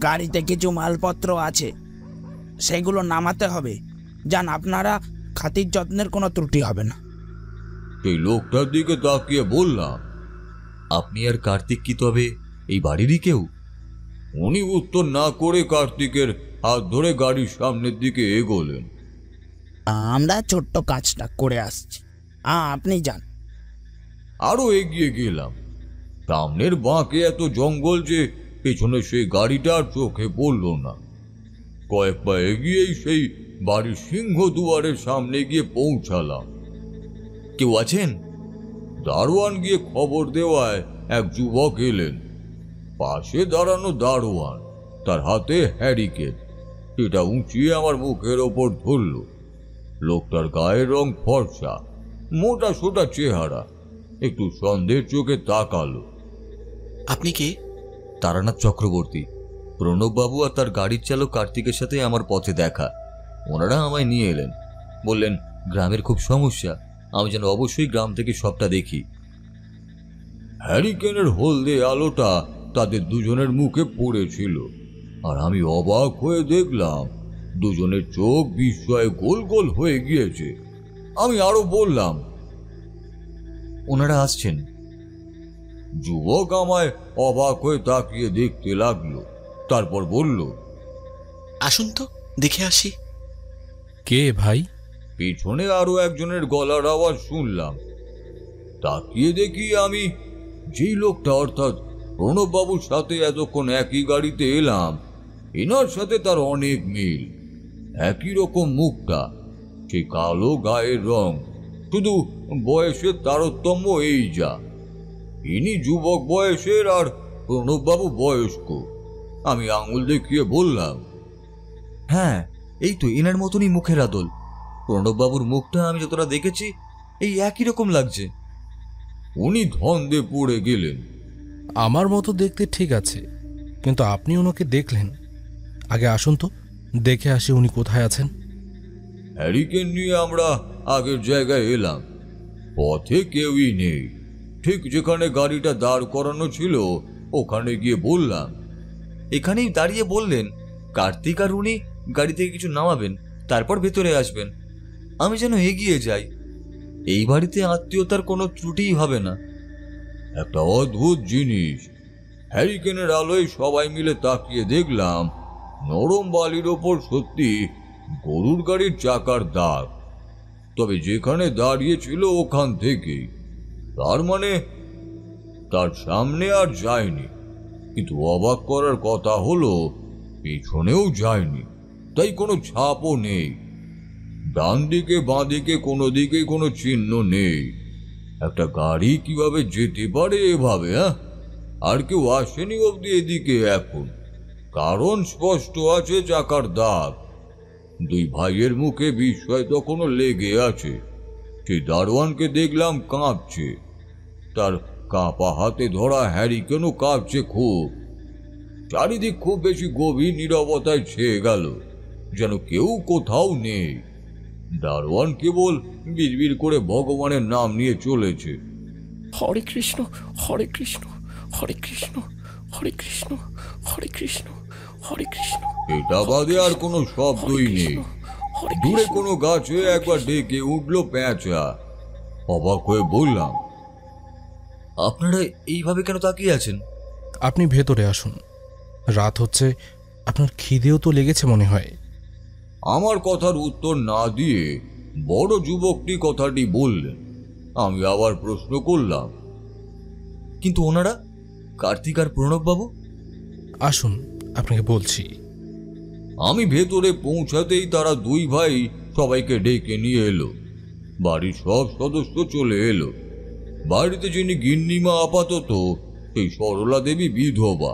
গাড়িতে কিছু মালপত্র আছে, সেগুলো নামাতে হবে। যান, আপনারা খাতির যত্নের কোনো ত্রুটি হবে না। সেই লোকটার দিকে তাকিয়ে বললাম, আপনি আর কার্তিক কি তবে এই বাড়িরই কেউ? উনি উত্তর না করে কার্তিকের হাত ধরে গাড়ির সামনের দিকে এগোলেন। আমরা ছোট্ট কাজটা করে আসছি, আপনি যান। আরো এগিয়ে গেলাম। সামনের বাঁকে এত জঙ্গল যে পেছনে সেই গাড়িটা চোখে পড়ল না। কয়েক পা এগিয়েই সেই বাড়ির সিংহ দুয়ারের সামনে গিয়ে পৌঁছালাম। কেউ আছেন? দারোয়ান গিয়ে খবর দেওয়ায় এক যুবক এলেন। পাশে দাঁড়ানো দারোয়ান, তার হাতে হ্যারিকেন। সেটা উঁচিয়ে আমার মুখের ওপর ধরল। লোকটার গায়ের রং ফর্সা, মোটা সোটা চেহারা, একটু সন্দেহের চোখে তাকালো। আপনি কে? তারানাথ চক্রবর্তী। প্রণববাবু আর তার গাড়ির চালক কার্তিকের সাথে আমার পথে দেখা। ওনারা আমায় নিয়ে এলেন, বললেন গ্রামের খুব সমস্যা, আমি যেন অবশ্যই গ্রাম থেকে সবটা দেখি। হ্যারিকেনের হলদে আলোটা তাদের দুজনের মুখে পড়েছিল, আর আমি অবাক হয়ে দেখলাম দুজনের চোখ বিস্ময়ে গোল গোল হয়ে গিয়েছে। আমি আরো বললাম, ওনারা আসছেন। যুবক আমায় অবাক হয়ে তাকিয়ে দেখতে লাগলো, তারপর বলল, আসুন তো দেখে আসি। কে ভাই? পিছনে আরো একজনের গলার আওয়াজ শুনলাম। তাকিয়ে দেখি আমি যেই লোকটা, অর্থাৎ প্রণববাবুর সাথে এতক্ষণ একই গাড়িতে এলাম, এনার সাথে তার অনেক মিল। একই রকম মুখটা, সেই কালো গায়ের রং, শুধু বয়সের তারতম্য এই যা। ইনি যুবক বয়সের আর প্রণববাবু বয়স্ক। আমি আঙুল দেখিয়ে বললাম, হ্যাঁ, এই তো এনার মতনই মুখের আদল। প্রণববাবুর মুখটা আমি যতটা দেখেছি এই একই রকম লাগছে। উনি ধন্দে পড়ে গেলেন। আমার মতো দেখতে ঠিক আছে, কিন্তু আপনি ওনাকে দেখলেন। আগে আসুন তো, দেখে আসি উনি কোথায় আছেন। হ্যারিকেন নিয়ে আমরা আগের জায়গায় এলাম, পথে কেউই নেই। ঠিক যেখানে গাড়িটা দাঁড় করানো ছিল ওখানে গিয়ে বললাম। এখানেই দাঁড়িয়ে বললেন কার্তিক আর উনি গাড়ি থেকে কিছু নামাবেন, তারপর ভেতরে আসবেন। আমি যেন এগিয়ে যাই। এই বাড়িতে আত্মীয়তার কোনো ত্রুটিই হবে না। একটা অদ্ভুত জিনিস, হ্যারিকেনের আলোয় সবাই মিলে তাকিয়ে দেখলাম নরম বালির ওপর সত্যি গরুর গাড়ির চাকার দাগ। তবে যেখানে দাঁড়িয়ে ছিল ওখান থেকেই, তার মানে তার সামনে আর যায়নি। কিন্তু অবাক করার কথা হলো পিছনেও যায়নি, তাই কোনো ছাপও নেই। ডান দিকে বাঁ দিকে কোনো দিকেই কোনো চিহ্ন নেই। একটা গাড়ি কিভাবে যেতে পারে এভাবে? আর কেউ আসেনি অব্দি এদিকে এখন, কারণ স্পষ্ট আছে চাকার দাগ। দুই ভাইয়ের মুখে বিস্ময় তখনও লেগে আছে। সেই দারোয়ানকে দেখলাম কাঁপছে, তার কাঁপা হাতে ধরা হ্যারিকেনও কাঁপছে খুব। চারিদিক খুব বেশি গভীর নীরবতায় ছেয়ে গেল, যেন কেউ কোথাও নেই। দারোয়ান কেবল বিড়বিড় করে ভগবানের নাম নিয়ে চলেছে। হরে কৃষ্ণ, হরে কৃষ্ণ, হরে কৃষ্ণ, হরে কৃষ্ণ, হরে কৃষ্ণ, হরে কৃষ্ণ। এটা বাদে আর কোনো শব্দই নেই। দূরে কোনো গাছে একবার ডেকে উঠলো পেঁচা। অবাক হয়ে বললাম, আপনারা এইভাবে কেন তাকিয়ে আছেন? আপনি ভেতরে আসুন, রাত হচ্ছে, আপনার খিদেও তো লেগেছে মনে হয়। আমার কথার উত্তর না দিয়ে বড় যুবকটি কথাটি বললেন। আমি আবার প্রশ্ন করলাম, কিন্তু ওনারা, কার্তিক আর প্রণববাবু? আসুন, আপনাকে বলছি। আমি ভেতরে পৌঁছাতেই তারা দুই ভাই সবাইকে ডেকে নিয়ে এলো। বাড়ির সব সদস্য চলে এলো। বাড়িতে যিনি গিন্নিমা আপাতত সেই সরলা দেবী বিধবা,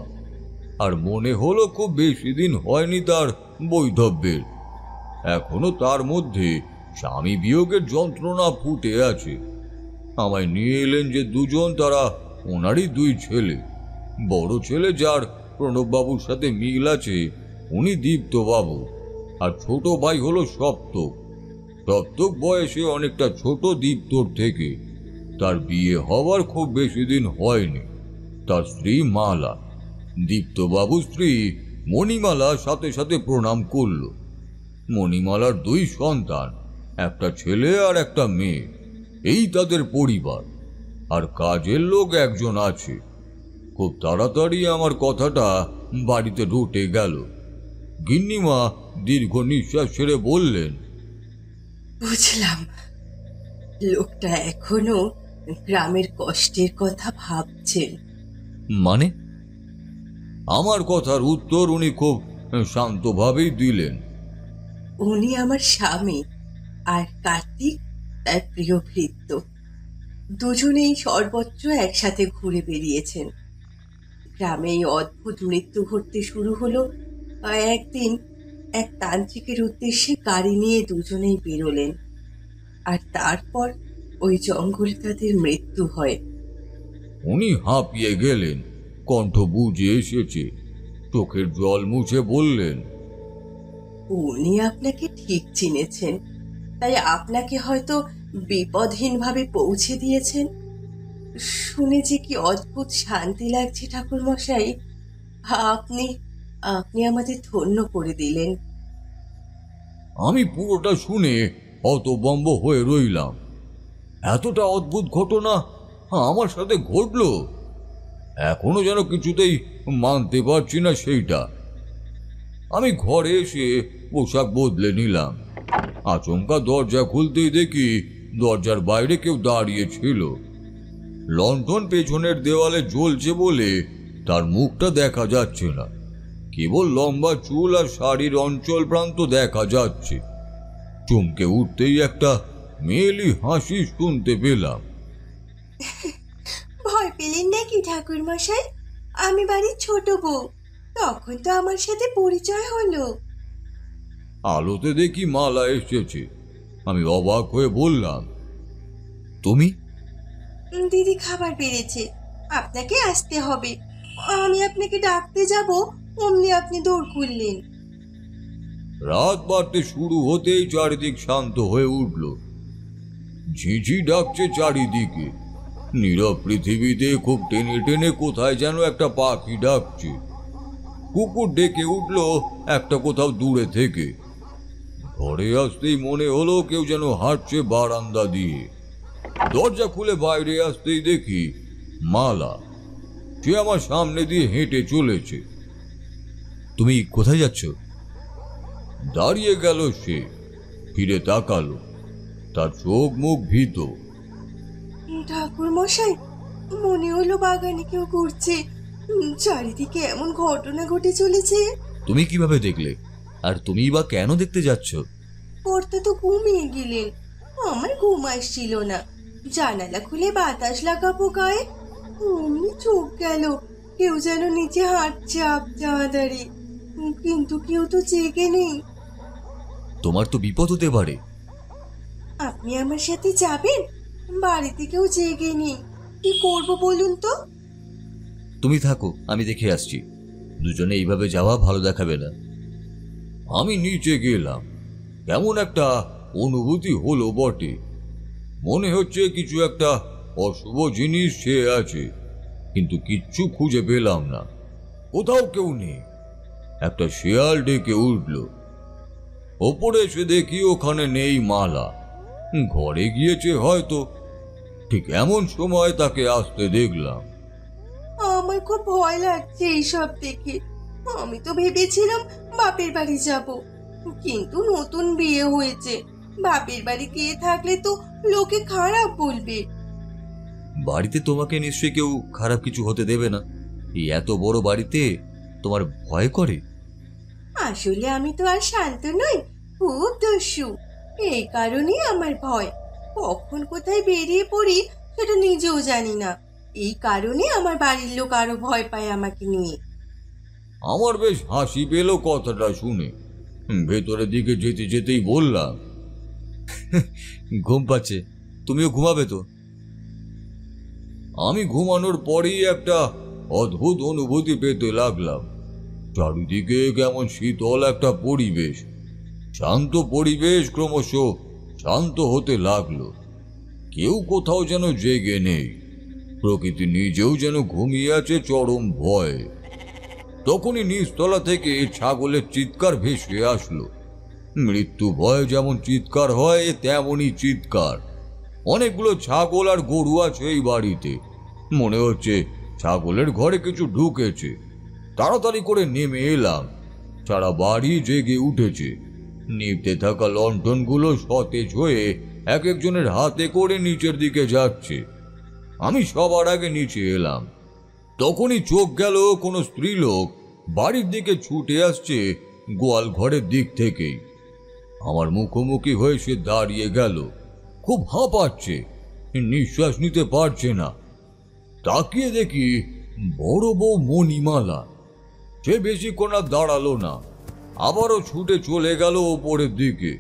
আর মনে হলো খুব বেশি দিন হয়নি তার বৈধব্যের। এখনো তার মধ্যে স্বামী বিয়োগের যন্ত্রণা ফুটে আছে। আমায় নিয়ে এলেন যে দুজন, তারা ওনারই দুই ছেলে। বড় ছেলে, যার প্রণববাবুর সাথে মিল আছে, উনি দীপ্তবাবু, আর ছোট ভাই হলো সপ্তক। সপ্তক বয়সে অনেকটা ছোট দীপ্তর থেকে। তার বিয়ে হওয়ার খুব বেশি দিন হয়নি। তার স্ত্রী মালা। দীপ্তবাবুর স্ত্রী মণিমালা সাথে সাথে প্রণাম করল। মণিমালার দুই সন্তান, একটা ছেলে আর একটা মেয়ে। এই তাদের পরিবার। আর কাজের লোক একজন আছে। খুব তাড়াতাড়ি আমার কথাটা বাড়িতে রটে গেল। গিন্নিমা দীর্ঘ নিঃশ্বাস ছেড়ে বললেন, বুঝলাম, লোকটা এখনো গ্রামের কষ্টের কথা ভাবছেন। মানে? আমার কথার উত্তর উনি খুব শান্তভাবেই দিলেন। উনি আমার স্বামী, আর কার্তিক তার প্রিয় ভৃত্য। দুজনেই সর্বত্র একসাথে ঘুরে বেরিয়েছেন। গ্রামে এই অদ্ভুত মৃত্যু ঘটতে শুরু হলো একদিন এক তান্ত্রিকের উদ্দেশ্যে গাড়ি নিয়ে দুজনেই বেরোলেন, আর তারপর ওই জঙ্গলে তাদের মৃত্যু হয়। উনি হাঁপিয়ে গেলেন, কণ্ঠ বুঝে এসেছে। চোখের জল মুছে বললেন, উনি আপনাকে ঠিক চিনেছেন, তাই আপনাকে হয়তো বিপদহীনভাবে পৌঁছে দিয়েছেন। শুনে যে কি অদ্ভুত শান্তি লাগছে ঠাকুর মশাই। আপনি আপনি আমাদের ধন্য করে দিলেন। আমি পুরোটা শুনে হতভম্ব হয়ে রইলাম। এতটা অদ্ভুত ঘটনা আমার সাথে ঘটলো, এখনো যেন কিছুতেই মানতে পারছি না সেইটা। আমি ঘরে এসে পোশাক বদলে নিলাম। আচমকা দরজা খুলতেই দেখি দরজার বাইরে কেউ দাঁড়িয়ে ছিল। লণ্ঠন পেছনের দেওয়ালে জ্বলছে বলে তার মুখটা দেখা যাচ্ছে না, কেবল লম্বা চুল আর শাড়ির অঞ্চল প্রান্ত দেখা যাচ্ছে। চমকে উঠতেই একটা মেয়েলি হাসি শুনতে পেলাম। ভয় পেলেন নাকি ঠাকুর মশাই? আমি বাড়ির ছোট বউ, তখন তো আমার সাথে পরিচয় হলো। আলোতে দেখি মালা এসেছে। আমি অবাক হয়ে বললাম, তুমি? দিদি খাবার বেড়েছে, আপনাকে আসতে হবে। আমি আপনাকে ডাকতে যাব, অমনি আপনি দৌড় করলেন। রাত বাড়তে শুরু হতেই চারিদিক শান্ত হয়ে উঠল। ঝিঝি ডাকছে চারিদিকে। নীরব পৃথিবীতে খুব টেনে টেনে কোথায় যেন একটা পাখি ডাকছে। কুকুর ডেকে উঠল একটা কোথাও দূরে থেকে। ঘরে আসতেই মনে হলো কেউ যেন হাঁটছে বারান্দা দিয়ে। দরজা খুলে বাইরে আসতেই দেখি মালা। সে আমার সামনে দিয়ে হেঁটে চলেছে। তুমি কোথায় যাচ্ছ? দাঁড়িয়ে গেল সে, ফিরে তাকালো। তার চোখ মুখ ভীত। ঠাকুর মশাই, মনে হলো বাগানে কেউ ঘুরছে। চারিদিকে এমন ঘটনা ঘটে চলেছে। তুমি কিভাবে দেখলে? আর তুমি বা কেন দেখতে যাচ্ছ? কর্তা তো ঘুমিয়ে গেলেন, আমার ঘুম আসছিল না। জানালা খুলে বাতাস লাগাবো গায়ে, অমনি চোখ গেল কেউ যেন নিচে হাঁটছে আবদারে, কিন্তু কেউ তো জেগে নেই। তোমার তো বিপদ হতে পারে। আপনি আমার সাথে যাবেন? বাড়িতে কেউ জেগে নেই, কি করবো বলুন তো? তুমি থাকো, আমি দেখে আসছি। দুজনে এইভাবে যাওয়া ভালো দেখাবে না। আমি নিচে গেলাম। কেমন একটা অনুভূতি হলো বটে। মনে হচ্ছে কিছু একটা অশুভ জিনিস সে আছে, কিন্তু কিচ্ছু খুঁজে পেলাম না। কোথাও কেউ নেই। একটা শেয়াল ডেকে উঠল। ওপরে এসে দেখি ওখানে নেই মালা, ঘরে গিয়েছে হয়তো। ঠিক এমন সময় তাকে আসতে দেখলাম। আমার খুব ভয় লাগছে এইসব দেখে। আমি তো ভেবেছিলাম বাপের বাড়ি যাব, কিন্তু নতুন বিয়ে হয়েছে, বাপের বাড়ি গিয়ে থাকলে তো লোকে খারাপ বলবে। বাড়িতে তোমাকে নিশ্চয়ই কেউ খারাপ কিছু হতে দেবে না। এই এত বড় বাড়িতে তোমার ভয় করে? আসলে আমি তো আর শান্ত নই, খুব দস্যু। এই কারণে আমার ভয়। কখন কোথায় বেরিয়ে পড়ি সেটা নিজেও জানি না। এই কারণে আমার বাড়ির লোক আরো ভয় পায় আমাকে নিয়ে। আমার বেশ হাসি পেল কথাটা শুনে। ভেতরের দিকে যেতে যেতেই বললাম, ঘুম পাচ্ছে, তুমিও ঘুমাবে তো? আমি ঘুমানোর পরেই একটা অদ্ভুত অনুভূতি পেতে লাগলাম। চারিদিকে কেমন শীতল একটা পরিবেশ। শান্ত পরিবেশ ক্রমশ শান্ত হতে লাগলো। কেউ কোথাও যেন জেগে নেই। প্রকৃতি নিজেও যেন ঘুমিয়ে আছে চরম ভয়ে। তখনই নিচতলা থেকে ছাগলের চিৎকার ভেসে আসলো। মৃত্যু ভয়ে যেমন চিৎকার হয় তেমনই চিৎকার। অনেকগুলো ছাগল আর গরু আছে এই বাড়িতে। মনে হচ্ছে ছাগলের ঘরে কিছু ঢুকেছে। তাড়াতাড়ি করে নেমে এলাম। সারা বাড়ি জেগে উঠেছে। নিভতে থাকা লণ্ঠনগুলো সতেজ হয়ে এক একজনের হাতে করে নিচের দিকে যাচ্ছে। আমি সবার আগে নিচে এলাম। তখনই চোখ গেল কোনো স্ত্রীলোক বাড়ির দিকে ছুটে আসছে গোয়াল ঘরের দিক থেকেই। আমার মুখোমুখি হয়ে সে দাঁড়িয়ে গেল। খুব হাঁপাচ্ছে, নিঃশ্বাস নিতে পারছে না। তাকিয়ে দেখি বড় বউ মণিমালা। সে বেশিক্ষণ আর দাঁড়ালো না, আবারও ছুটে চলে গেল ওপরের দিকে।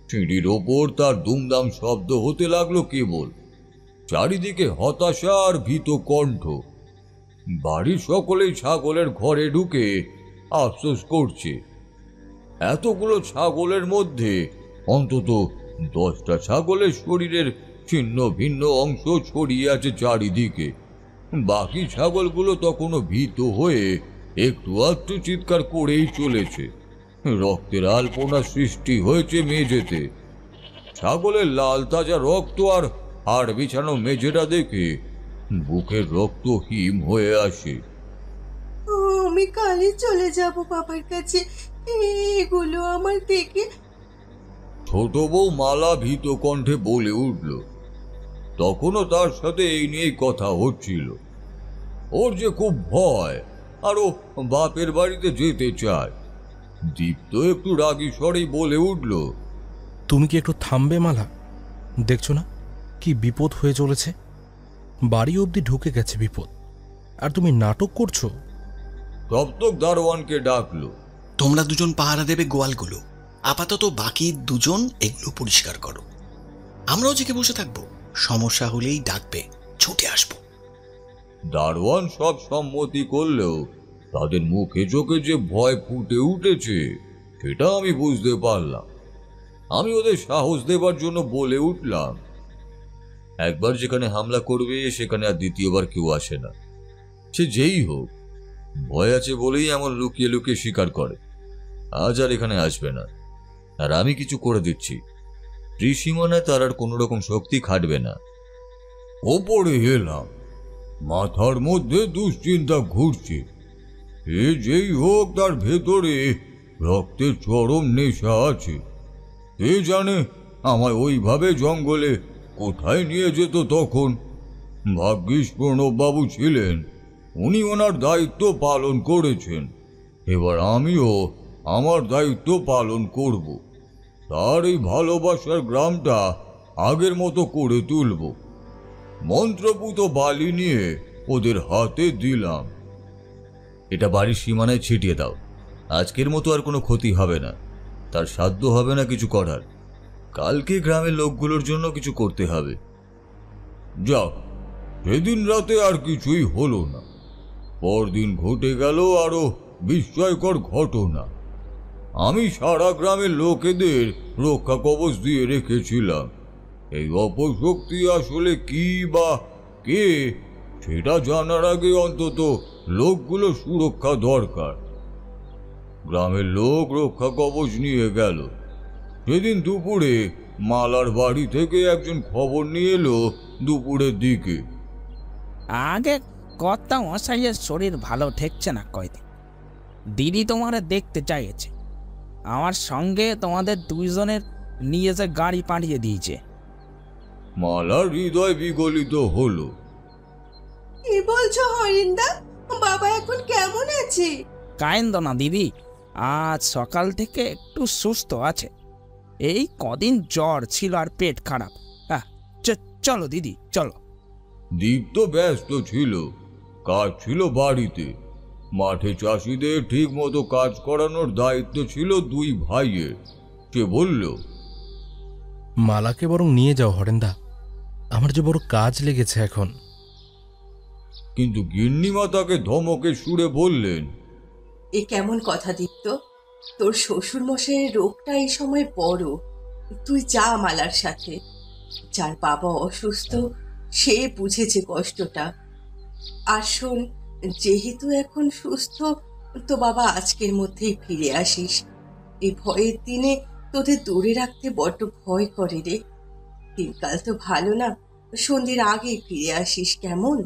সিঁড়ির ওপর তার দুমদাম শব্দ হতে লাগলো কেবল। চারিদিকে হতাশা আর ভীত কণ্ঠ। বাড়ির সকলেই ছাগলের ঘরে ঢুকে আফসোস করছে। এতগুলো ছাগলের মধ্যে অন্তত 10টা ছাগলের শরীরের ছিন্ন ভিন্ন অংশ ছড়িয়ে আছে চারিদিকে। বাকি ছাগলগুলো তখনও ভীত হয়ে একটু আধটু চিৎকার করেই চলেছে। রক্তের আলপনা সৃষ্টি হয়েছে মেঝেতে। ছাগলের লাল তাজা রক্ত আর হাড় বিছানো মেঝেটা দেখে বুকের রক্ত হিম হয়ে আসে। আমি কালই চলে যাব বাবার কাছে, এগুলো আমার দেখে। ছোট বউ মালা ভীত কণ্ঠে বলে উঠল। তখনও তার সাথে এই নিয়ে কথা হচ্ছিল। ওর যে খুব ভয়, আর ও বাপের বাড়িতে যেতে চায়। দীপ্ত একটু রাগী স্বরেই বলে উঠল, তুমি কি একটু থামবে মালা? দেখছো না কি বিপদ হয়ে চলেছে? বাড়ি অবধি ঢুকে গেছে বিপদ, আর তুমি নাটক করছো। তপ্তক দারোয়ানকে ডাকলো। তোমরা দুজন পাহারা দেবে গোয়ালগুলো। আপাতত বাকি দুজন এগুলো পরিষ্কার করো। আমরাও জেগে বসে থাকবো, সমস্যা হলেই ডাকবে, ছুটে আসবো। দারোয়ান সব সম্মতি করলেও তাদের মুখে চোখে যে ভয় ফুটে উঠেছে সেটা আমি বুঝতে পারলাম। আমি ওদের সাহস দেবার জন্য বলে উঠলাম, একবার যেখানে হামলা করবে সেখানে আর দ্বিতীয়বার কেউ আসে না। সে যেই হোক, ভয় আছে বলেই এমন লুকিয়ে লুকিয়ে শিকার করে। আজ আর এখানে আসবে না। আর আমি কিছু করে দিচ্ছি, ত্রিসীমানায় তার আর কোনো রকম শক্তি খাটবে না। ওপরে এলাম, মাথার মধ্যে দুশ্চিন্তা ঘুরছে। এ যেই হোক, তার ভেতরে রক্তের চরম নেশা আছে। কে জানে আমায় ওইভাবে জঙ্গলে কোথায় নিয়ে যেত তখন। ভাগ্যিস প্রণববাবু ছিলেন, উনি ওনার দায়িত্ব পালন করেছেন। এবার আমিও আমার দায়িত্ব পালন করব। তার এই ভালোবাসার গ্রামটা আগের মতো করে তুলব। মন্ত্রপুত বালি নিয়ে ওদের হাতে দিলাম। এটা বাড়ির সীমানায় ছিটিয়ে দাও। আজকের মতো আর কোনো ক্ষতি হবে না। তার সাধ্য হবে না কিছু করার। কালকে গ্রামের লোকগুলোর জন্য কিছু করতে হবে। যাক, সেদিন রাতে আর কিছুই হলো না। পরদিন ঘটে গেল আরো বিস্ময়কর ঘটনা। আমি সারা গ্রামের লোকেদের রক্ষা কবচ দিয়ে রেখেছিলাম। এই অপশক্তি আসলে কি বা কে, সেটা জানার আগে অন্তত লোকগুলো সুরক্ষা দরকার। গ্রামের লোক রক্ষা কবচ নিয়ে গেল। সেদিন দুপুরে মালার বাড়ি থেকে একজন খবর নিয়ে এলো দুপুরের দিকে। আগে কর্তা মশাইয়ের শরীর ভালো ঠেকছে না কয়দিন। দিদি তোমারে দেখতে চাইছে। আমার সঙ্গে তোমাদের দুইজনের নিয়ে যে গাড়ি পাঠিয়ে দিয়েছে। মালার হৃদয় বিগলিত হলো। কি বলছো হরিন্দা? বাবা এখন কেমন আছে? কায়েন্দ না দিদি, আজ সকাল থেকে একটু সুস্থ আছে। এই কদিন জ্বর ছিল আর পেট খারাপ। চলো দিদি, চলো। দীপ্ত ব্যস্ত ছিল, কাজ ছিল বাড়িতে। মাঠে চাষিদের ঠিক মতো কাজ করানোর দায়িত্ব ছিল দুই ভাইয়ের। সে বলল, মালাকে বরং নিয়ে যাও হরেন্দা, আমার যে বড় কাজ লেগেছে এখন। কিন্তু গিন্নিমা তাকে ধমকে সুরে বললেন, এ কেমন কথা দীপ্ত? তোর শ্বশুর মশাইয়ের রোগটা এই সময় বড়। তুই যা মালার সাথে। যার বাবা অসুস্থ সে বুঝেছে কষ্টটা। আর শোন, যেহেতু এখন সুস্থ, তো বাবা আজকের মধ্যেই ফিরে আসিস। এই ভয়ের দিনে তোদের দূরে রাখতে বড্ড ভয় করে রে। দিনকাল তো ভালো না, সন্ধ্যের আগেই ফিরে আসিস, কেমন?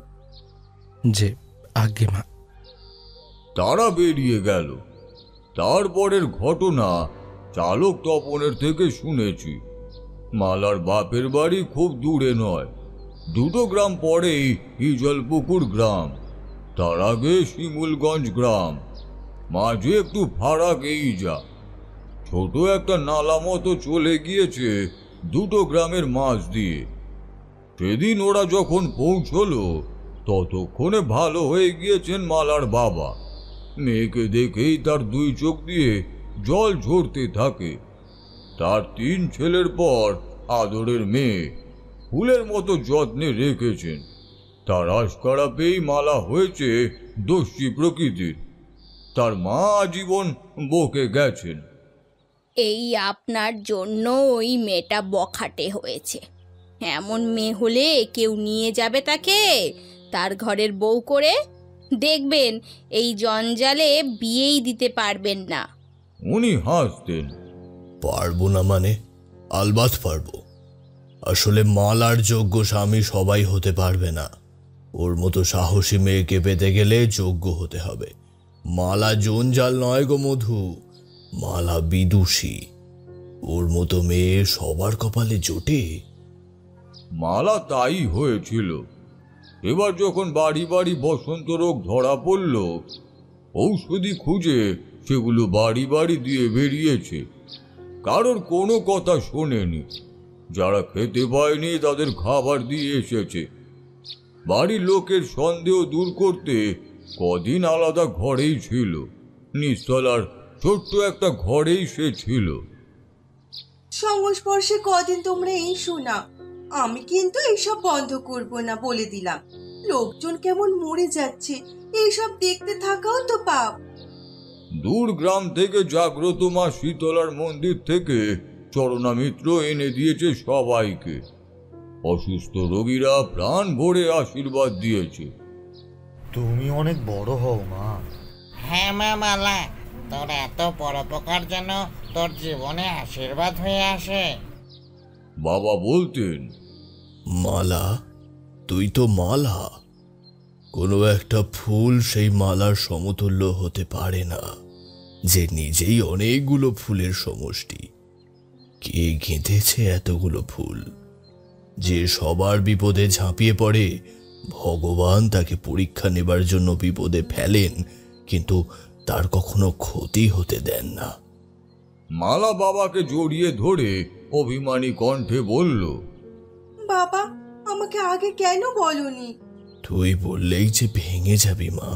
যে আগে মা। তারা বেরিয়ে গেল। তারপরের ঘটনা চালক তপনের থেকে শুনেছি। মালার বাপের বাড়ি খুব দূরে নয়, 2 গ্রাম পরেই হিজলপুকুর গ্রাম। তার আগে শিমুলগঞ্জ গ্রাম। মাঝে একটু ফারাক এই যা। ছোট একটা নালা মতো চলে গিয়েছে 2 গ্রামের মাঝ দিয়ে। সেদিন ওরা যখন পৌঁছলো ততক্ষণে ভালো হয়ে গিয়েছেন মালার বাবা। মেয়েকে দেখেই তার 2 চোখ দিয়ে জল ঝরতে থাকে। তার 3 ছেলের পর আদরের মেয়ে, ফুলের মতো যত্নে রেখেছেন। তার আশকারা পেয়েই মালা হয়েছে দস্যি প্রকৃতির। তার মা আজীবন বকে গেছেন। এই আপনার জন্য ওই মেয়েটা বখাটে হয়েছে। এমন মেয়ে হলে কেউ নিয়ে যাবে তাকে তার ঘরের বউ করে। দেখবেন এই জঞ্জালে বিয়েই দিতে পারবেন না। উনি হাসতেন। পারবো না মানে? আলবাত পারবো। আসলে মালার যোগ্য স্বামী সবাই হতে পারবে না। ওর মতো সাহসী মেয়েকে পেতে গেলে যোগ্য হতে হবে। মালা জঞ্জাল নয় গো মধু, মালা বিদুষী। ওর মতো মেয়ে সবার কপালে জোটে? মালা তাই হয়েছিল। এবার যখন বাড়ি বাড়ি বসন্ত রোগ ধরা পড়ল, ঔষধি খুঁজে সেগুলো বাড়ি বাড়ি দিয়ে বেরিয়েছে। কারোর কোনো কথা শোনেনি। যারা খেতে পায়নি তাদের খাবার দিয়ে এসেছে। বাড়ির লোকের সন্দেহ দূর করতে কদিন আলাদা ঘরেই ছিল। নিস্তলার ছোট্ট একটা ঘরেই সে ছিল। সংস্পর্শে কদিন তোমরা এসো না। আমি কিন্তু এইসব বন্ধ করব না, বলে দিলাম। লোকজন কেমন মরে যাচ্ছে, এইসব দেখতে থাকাও তো পাপ। দূর গ্রাম থেকে জাগ্রত মা শীতলার মন্দির থেকে চরণামিত্র এনে দিয়েছে সবাইকে। অসুস্থ রোগীরা প্রাণ ভরে আশীর্বাদ দিয়েছে। তুমি অনেক বড় হও মা। হ্যাঁ মা মালা, তোর এত পরোপকার যেন তোর জীবনে আশীর্বাদ হয়ে আসে। বাবা বলতেন, মালা, তুই তো মালা, কোনো একটা ফুল সেই মালার সমতুল্য হতে পারে না, যে নিজেই অনেকগুলো ফুলের সমষ্টি। কে গেঁথেছে এতগুলো ফুল? যে সবার বিপদে ঝাঁপিয়ে পড়ে, ভগবান তাকে পরীক্ষা নেবার জন্য বিপদে ফেলেন, কিন্তু তার কখনো ক্ষতি হতে দেন না। মালা বাবাকে জড়িয়ে ধরে অভিমানী কণ্ঠে বলল, বাবা, আমাকে আগে কেন বলনি? তুই বললেই যে ভেঙে যাবি মা।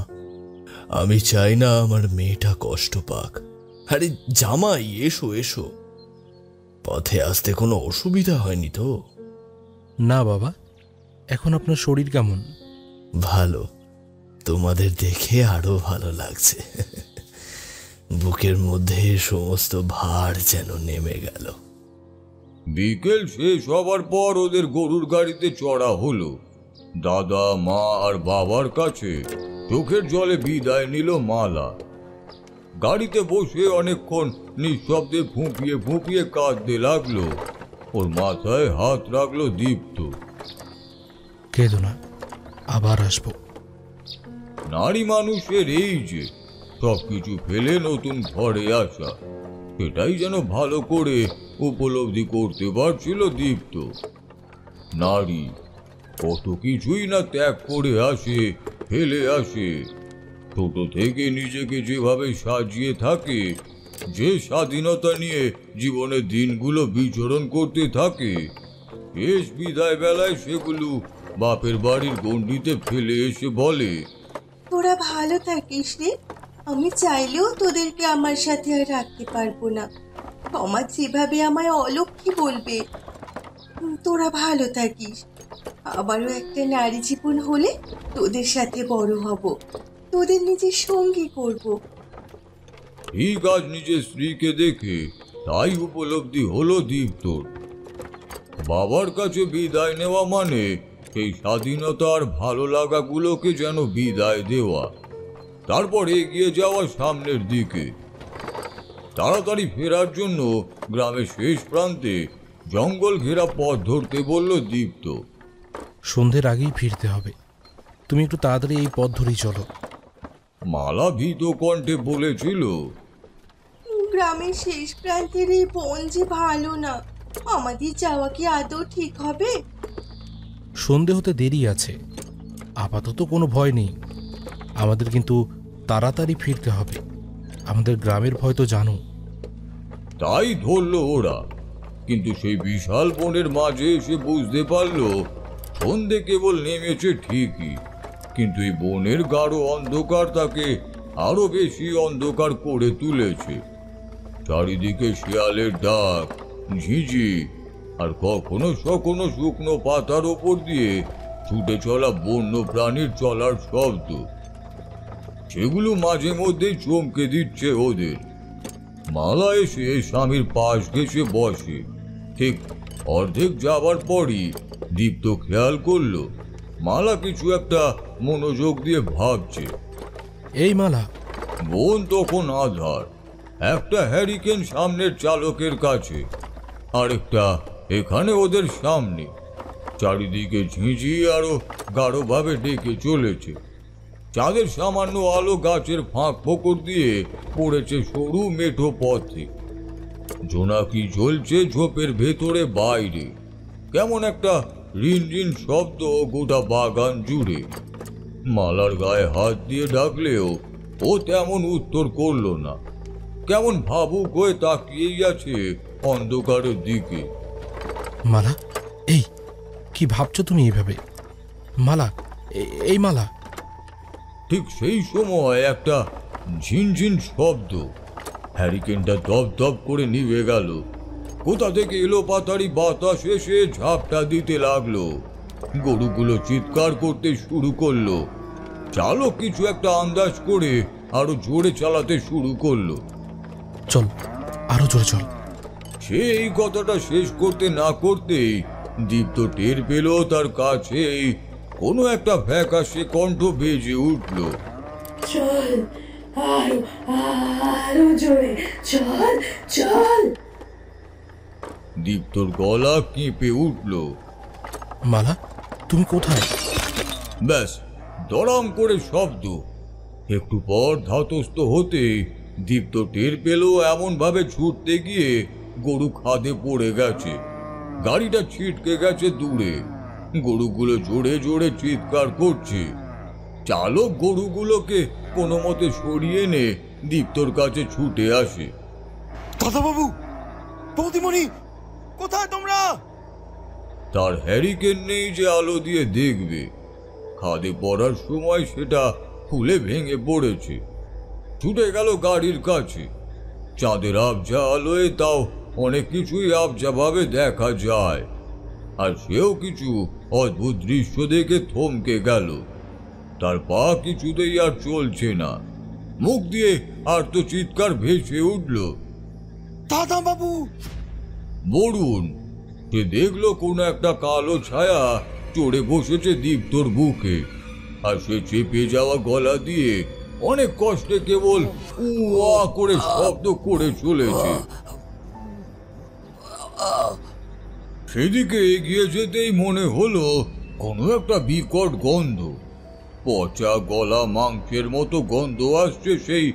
আমি চাই না আমার মেয়েটা কষ্ট পাক। আরে জামাই, এসো এসো। পথে আসতে কোনো অসুবিধা হয়নি তো? না বাবা, এখন আপনার শরীর কেমন? ভালো, তোমাদের দেখে আরো ভালো লাগছে। বুকের মধ্যে সমস্ত ভার যেন নেমে গেল। বিকেল শেষ হবার পর ওদের গরুর গাড়িতে চড়া হলো। দাদা, মা আর বাবার কাছে চোখের জলে বিদায় নিল মালা। গাড়িতে বসে অনেকক্ষণ নিঃশব্দে ফুঁপিয়ে ফুঁপিয়ে কাঁদতে লাগলো। ওর মাথায় হাত রাখলো দীপ্ত। কেঁদো না, আবার আসবো। নারী মানুষের এই যে সবকিছু ফেলে নতুন ঘরে আসা, সেটাই যেন ভালো করে উপলব্ধি করতে পারছিল দীপ্ত। নারী কত কিছুই না ত্যাগ করে আসে, ফেলে আসে। ছোট থেকে নিজেকে যেভাবে সাজিয়ে থাকে, যে স্বাধীনতা নিয়ে জীবনের দিনগুলো বিচরণ করতে থাকে, শেষ বিদায় বেলায় সেগুলো বাপের বাড়ির গণ্ডিতে ফেলে এসে বলে, তোরা ভালো থাকিস রে। আমি চাইলেও তোদেরকে আমার সাথে আর রাখতে পারবো না। সমাজ যেভাবে আমায় অলক্ষী বলবে। তোরা ভালো থাকিস। আবারও একটা নারী জীবন হলে তোদের সাথে বড় হব, তোদের নিজের সঙ্গী করব। ঠিক আজ নিজের স্ত্রীকে দেখে তাই উপলব্ধি হলো দীপ্তর। বাবার কাছে বিদায় নেওয়া মানে সেই স্বাধীনতার ভালো লাগাগুলোকে যেন বিদায় দেওয়া, তারপর এগিয়ে যাওয়া সামনের দিকে। তাড়াতাড়ি ফেরার জন্য গ্রামের শেষ প্রান্তে জঙ্গল ঘেরা পথ ধরতে বলল দীপ্ত। সন্ধ্যের আগেই ফিরতে হবে, তুমি একটু তাড়াতাড়ি এই পথ ধরেই চলো। মালা ভীত কণ্ঠে বলেছিল, গ্রামের শেষ প্রান্তের এই বন যে ভালো না। আমাদের যাওয়া কি আদৌ ঠিক হবে? সন্ধে হতে দেরি আছে, আপাতত কোনো ভয় নেই। আমাদের কিন্তু তাড়াতাড়ি ফিরতে হবে, আমাদের গ্রামের ভয় তো জানো। তাই ধরল ওরা, কিন্তু সেই বিশাল বনের মাঝে এসে বুঝতে পারলো সন্ধে কেবল নেমেছে ঠিকই, কিন্তু এই বনের গাঢ় অন্ধকার তাকে আরো বেশি অন্ধকার করে তুলেছে। চারিদিকে শিয়ালের ডাক, ঝিঁঝি, আর কখনো কখনো শুকনো পাতার ওপর দিয়ে ছুটে চলা বন্য প্রাণীর চলার শব্দ। সেগুলো মাঝে মধ্যেই চমকে দিচ্ছে ওদের। মালা এসে স্বামীর পাশ ঘেঁষে বসে। ঠিক অর্ধেক যাবার পরই দীপ্ত খেয়াল করলো মালা কিছু একটা মনোযোগ দিয়ে ভাবছে। এই মালা। বন তখন আধার। একটা হ্যারিকেন সামনের চালকের কাছে, আরেকটা এখানে ওদের সামনে। চারিদিকে ঝিঁঝি আরো গাঢ়ভাবে ডেকে চলেছে। চাঁদের সামান্য আলো গাছের ফাঁক ফোকর দিয়ে পড়েছে সরু মেঠো পথে। জোনাকি ঝলছে ঝোপের ভেতরে বাইরে। কেমন একটা রিনরিন শব্দ গোটা বাগান জুড়ে। মালার গায়ে হাত দিয়ে ডাকলেও ও তেমন উত্তর করল না। কেমন ভাবুক হয়ে তাকিয়েই আছে অন্ধকারের দিকে। মালা, এই কি ভাবছো তুমি এইভাবে? মালা, এই মালা। ঠিক সেই সময় একটা ঝিনঝিন শব্দ। হ্যারিকেনটা দপ দপ করে নিভে গেল। কোথা থেকে এলো পাতারি বাতাস এসে ঝাপটা দিতে লাগলো। গরুগুলো চিৎকার করতে শুরু করলো। চালক কিছু একটা আন্দাজ করে আরো জোরে চালাতে শুরু করলো। চল, আরো জোরে চল। সে এই কথাটা শেষ করতে না করতেই দীপ্ত টের পেল তার কাছেই কোনো একটা ফ্যাকাশে কণ্ঠ বেজে উঠল। চল, আরো আরো জোরে চল চল। দীপ্তর গলা কেঁপে উঠল। মালা, তুমি কোথায়? ব্যাস, দড়াম করে শব্দ। একটু পর ধাতস্থ হতে দীপ্ত টের পেল এমন ভাবে ছুটতে গিয়ে গরু খাদে পড়ে গেছে। গাড়িটা ছিটকে গেছে দূরে। গরুগুলো জোরে জোরে চিৎকার করছে। চালক গরুগুলোকে কোনো মতে সরিয়ে এনে দীপ্তর কাছে ছুটে আসে। দাদাবাবু, বৌদিমণি, কোথায় তোমরা? তার হ্যারিকেন নেই যে আলো দিয়ে দেখবে। খাদে পড়ার সময় সেটা খুলে ভেঙে পড়েছে। ছুটে গেল গাড়ির কাছে। চাঁদের আবজা আলোয় তাও অনেক কিছুই আবজা ভাবে দেখা যায়। আর সেও কিছু অদ্ভুত দৃশ্য দেখে থমকে গেল। তার পা কিছুতেই আর চলছে না। মুখ দিয়ে আর তো চিৎকার ভেসে উঠল, দাদা বাবু। বরুণ সে দেখলো কোনো একটা কালো ছায়া চড়ে বসেছে দীপ্তর বুকে। আর সে চেপে যাওয়া গলা দিয়ে অনেক কষ্টে কেবল উয়া করে শব্দ করে চলেছে। সেদিকে এগিয়ে যেতেই মনে হলো কোনো একটা বিকট গন্ধ। পচা গলা মাংসের মতো গন্ধ আসছে সেই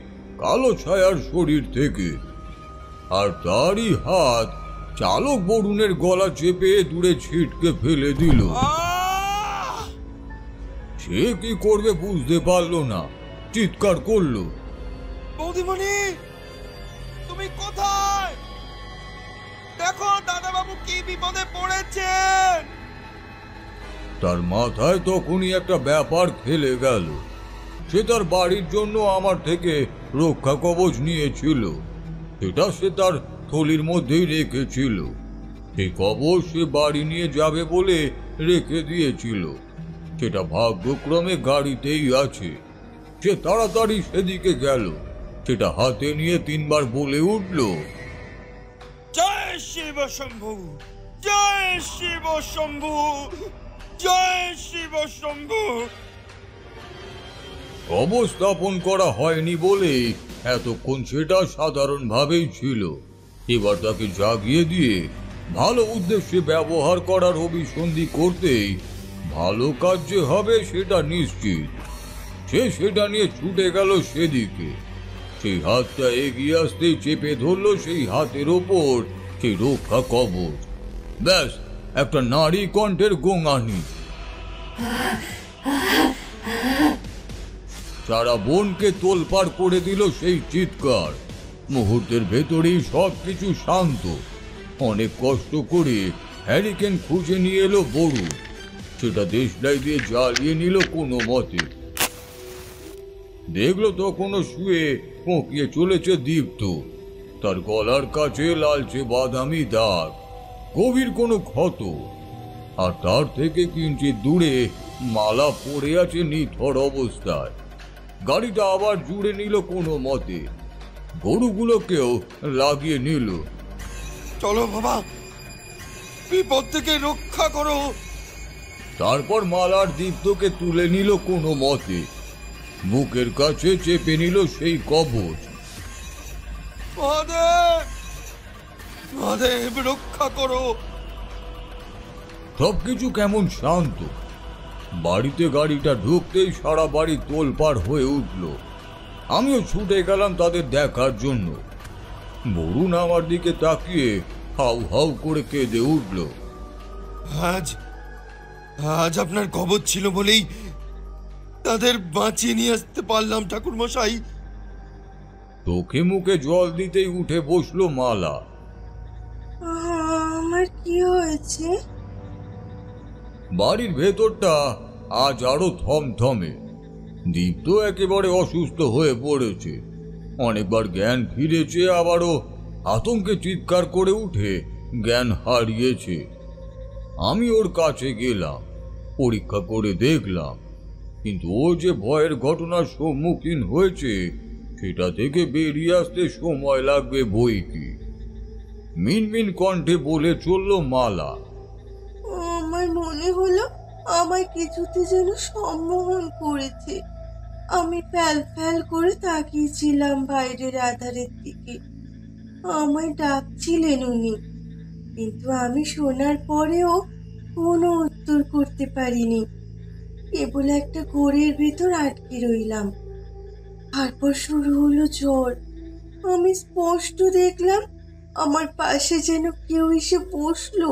কালো ছায়ার শরীর থেকে। আর তারই হাত চালক বরুণের গলা চেপে দূরে ছিটকে ফেলে দিল। সে কি করবে বুঝতে পারলো না, চিৎকার করলো, বৌদিমণি, তুমি কোথায়? দেখো দাদাবাবু কি বিপদে পড়েছেন। তার মাথায় তখনই একটা ব্যাপার খেলে গেল। সে তার বাড়ির জন্য আমার থেকে রক্ষা কবচ নিয়েছিল। সেটা সে তার থলির মধ্যেই রেখেছিল। সেই কবচ সে বাড়ি নিয়ে যাবে বলে রেখে দিয়েছিল। সেটা ভাগ্যক্রমে গাড়িতেই আছে। সে তাড়াতাড়ি সেদিকে গেল। সেটা হাতে নিয়ে 3 বার বলে উঠল, জয় শিব শম্ভু, জয় শিব শম্ভু, জয় শিব শম্ভু। অবস্থাপন করা হয়নি বলেই এতক্ষণ সেটা সাধারণভাবেই ছিল। এবার তাকে জাগিয়ে দিয়ে ভালো উদ্দেশ্যে ব্যবহার করার অভিসন্ধি করতেই ভালো কাজ যে হবে সেটা নিশ্চিত। সে সেটা নিয়ে ছুটে গেল সেদিকে। সেই হাতটা এগিয়ে আসতেই চেপে ধরল সেই হাতের ওপর সেই রক্ষা কবচ। ব্যাস, একটা নারী কণ্ঠের গোঙানি। সারা বনকে তোলপাড় করে দিল সেই চিৎকার। মুহূর্তের ভেতরেই সবকিছু শান্ত। অনেক কষ্ট করে হ্যারিকেন খুঁজে নিয়ে এলো বরুণ। সেটা দেশলাই দিয়ে জ্বালিয়ে নিল কোনো মতে। দেখলো তখনও শুয়ে কোঁকিয়ে চলেছে দীপ্ত। তার গলার কাছে লালচে বাদামি দাগ, গভীর কোনো ক্ষত। আর তার থেকে কিঞ্চিত দূরে মালা পড়ে আছে নিথর অবস্থায়। গাড়িটা আবার জুড়ে নিল কোনো মতে। গরুগুলোকেও লাগিয়ে নিল। চলো বাবা, বিপদ থেকে রক্ষা করো। তারপর মালার দীপ্তকে তুলে নিল কোনো মতে। বুকের কাছে চেপে নিল সেই কবচ। মহাদেব, মহাদেব, রক্ষা করো। সবকিছু কেমন শান্ত। বাড়িতে গাড়িটা ঢুকতেই সারা বাড়ি তোলপাড় হয়ে উঠল। আমিও ছুটে গেলাম তাদের দেখার জন্য। বরুণ আমার দিকে তাকিয়ে হাউ হাউ করে কেঁদে উঠল। আজ আজ আপনার কবচ ছিল বলেই তাদের বাঁচিয়ে নিয়ে আসতে পারলাম ঠাকুর মশাই। চোখে মুখে জল দিতেই উঠে বসলো মালা। আমার কি হয়েছে? বাড়ির ভেতরটা আজ আরো থমথমে। দীপ্ত একেবারে অসুস্থ হয়ে পড়েছে। অনেকবার জ্ঞান ফিরেছে, আবারও আতঙ্কে চিৎকার করে উঠে জ্ঞান হারিয়েছে। আমি ওর কাছে গেলাম, পরীক্ষা করে দেখলাম, কিন্তু ও যে ভয়ের ঘটনার সম্মুখীন হয়েছে সেটা থেকে বেরিয়ে আসতে সময় লাগবে বই কি। মিনমিন কণ্ঠে বলে চলল মালা। আমার মনে হলো আমায় কিছুতে যেন সম্মোহন করেছে। আমি ফ্যাল ফ্যাল করে তাকিয়েছিলাম বাইরের আধারের দিকে। আমায় ডাকছিলেন উনি, কিন্তু আমি শোনার পরেও কোনো উত্তর করতে পারিনি। কেবল একটা ঘোরের ভিতর আটকে রইলাম। তারপর শুরু হলো ঝড়। আমি স্পষ্ট দেখলাম আমার পাশে যেন কেউ এসে বসলো,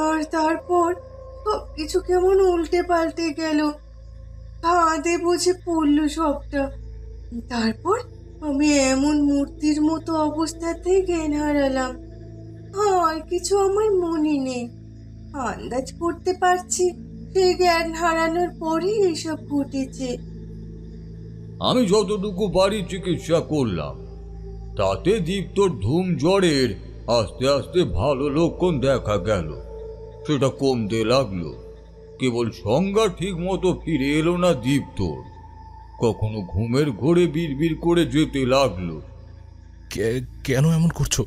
আর তারপর সবকিছু কেমন উল্টে পাল্টে গেল। কাঁধে বুঝে পড়লো সবটা। তারপর আমি এমন মূর্তির মতো অবস্থাতেই জ্ঞান হারালাম। আর কিছু আমার মনে নেই। আন্দাজ করতে পারছি সেই জ্ঞান হারানোর পরই এসব ঘটেছে। আমি যতটুকু বাড়ি চিকিৎসা করলাম তাতে দীপ্তর ধুম জ্বরের আস্তে আস্তে ভালো লক্ষণ দেখা গেল। সেটা কমতে লাগলো, কেবল সংজ্ঞা ঠিক মতো ফিরে এলো না দীপ্তর। কখনো ঘুমের ঘোরে বিড়বিড় করে যেতে লাগলো। কেন এমন করছো?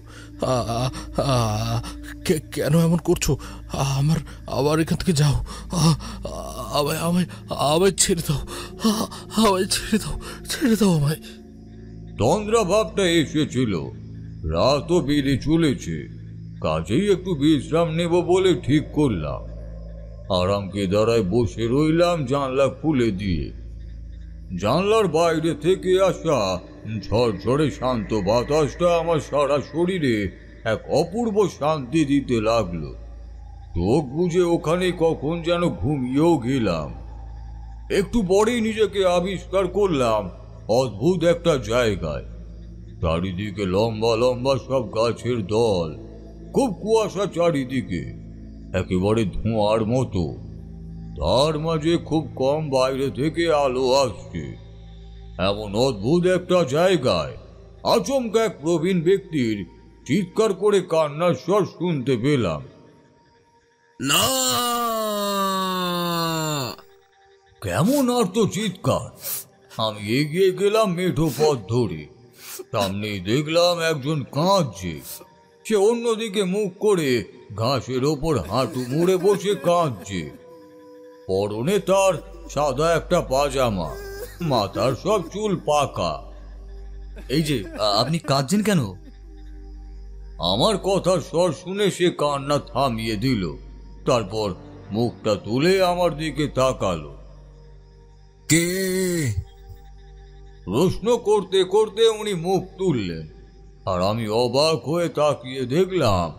কেন এমন করছো? আবার এখান থেকে যাও। আমায় ছেড়ে দাও, আমায় ছেড়ে দাও, ছেড়ে দাও আমায়। তন্দ্রা ভাবটা এসেছিল। রাতও বেড়ে চলেছে, কাজেই একটু বিশ্রাম নেব বলে ঠিক করলাম। আরামকে দাঁড়ায় বসে রইলাম জানলা খুলে দিয়ে। জানলার বাইরে থেকে আসা ঝরঝরে শান্ত বাতাসটা আমার সারা শরীরে এক অপূর্ব শান্তি দিতে লাগলো। চোখ বুঝে ওখানে কখন যেন ঘুমিয়েও গেলাম। একটু পরেই নিজেকে আবিষ্কার করলাম অদ্ভুত একটা জায়গায়। চারিদিকে লম্বা লম্বা সব গাছের দল, খুব কুয়াশা চারিদিকে, একেবারে ধোঁয়ার মতো। তার মাঝে খুব কম বাইরে থেকে আলো আসছে। এমন অদ্ভুত একটা জায়গায় আচমকা এক প্রবীণ ব্যক্তির চিৎকার করে কান্নার স্বর শুনতে পেলাম। না! কেমন আর্ত চিৎকার! আমি এগিয়ে গেলাম মেঠো পথ ধরে। সামনেই দেখলাম একজন কাঁদছে। সে অন্যদিকে মুখ করে ঘাসের ওপর হাঁটু মুড়ে বসে কাঁদছে। পরনে তার সাদা একটা পাজামা, মাথার সব চুল পাকা। এই যে আপনি কাঁদছেন কেন? আমার কথার স্বর শুনে সে কান্না থামিয়ে দিল। তারপর মুখটা তুলে আমার দিকে তাকালো। কে? প্রশ্ন করতে করতে উনি মুখ তুললেন, আর আমি অবাক হয়ে তাকিয়ে দেখলাম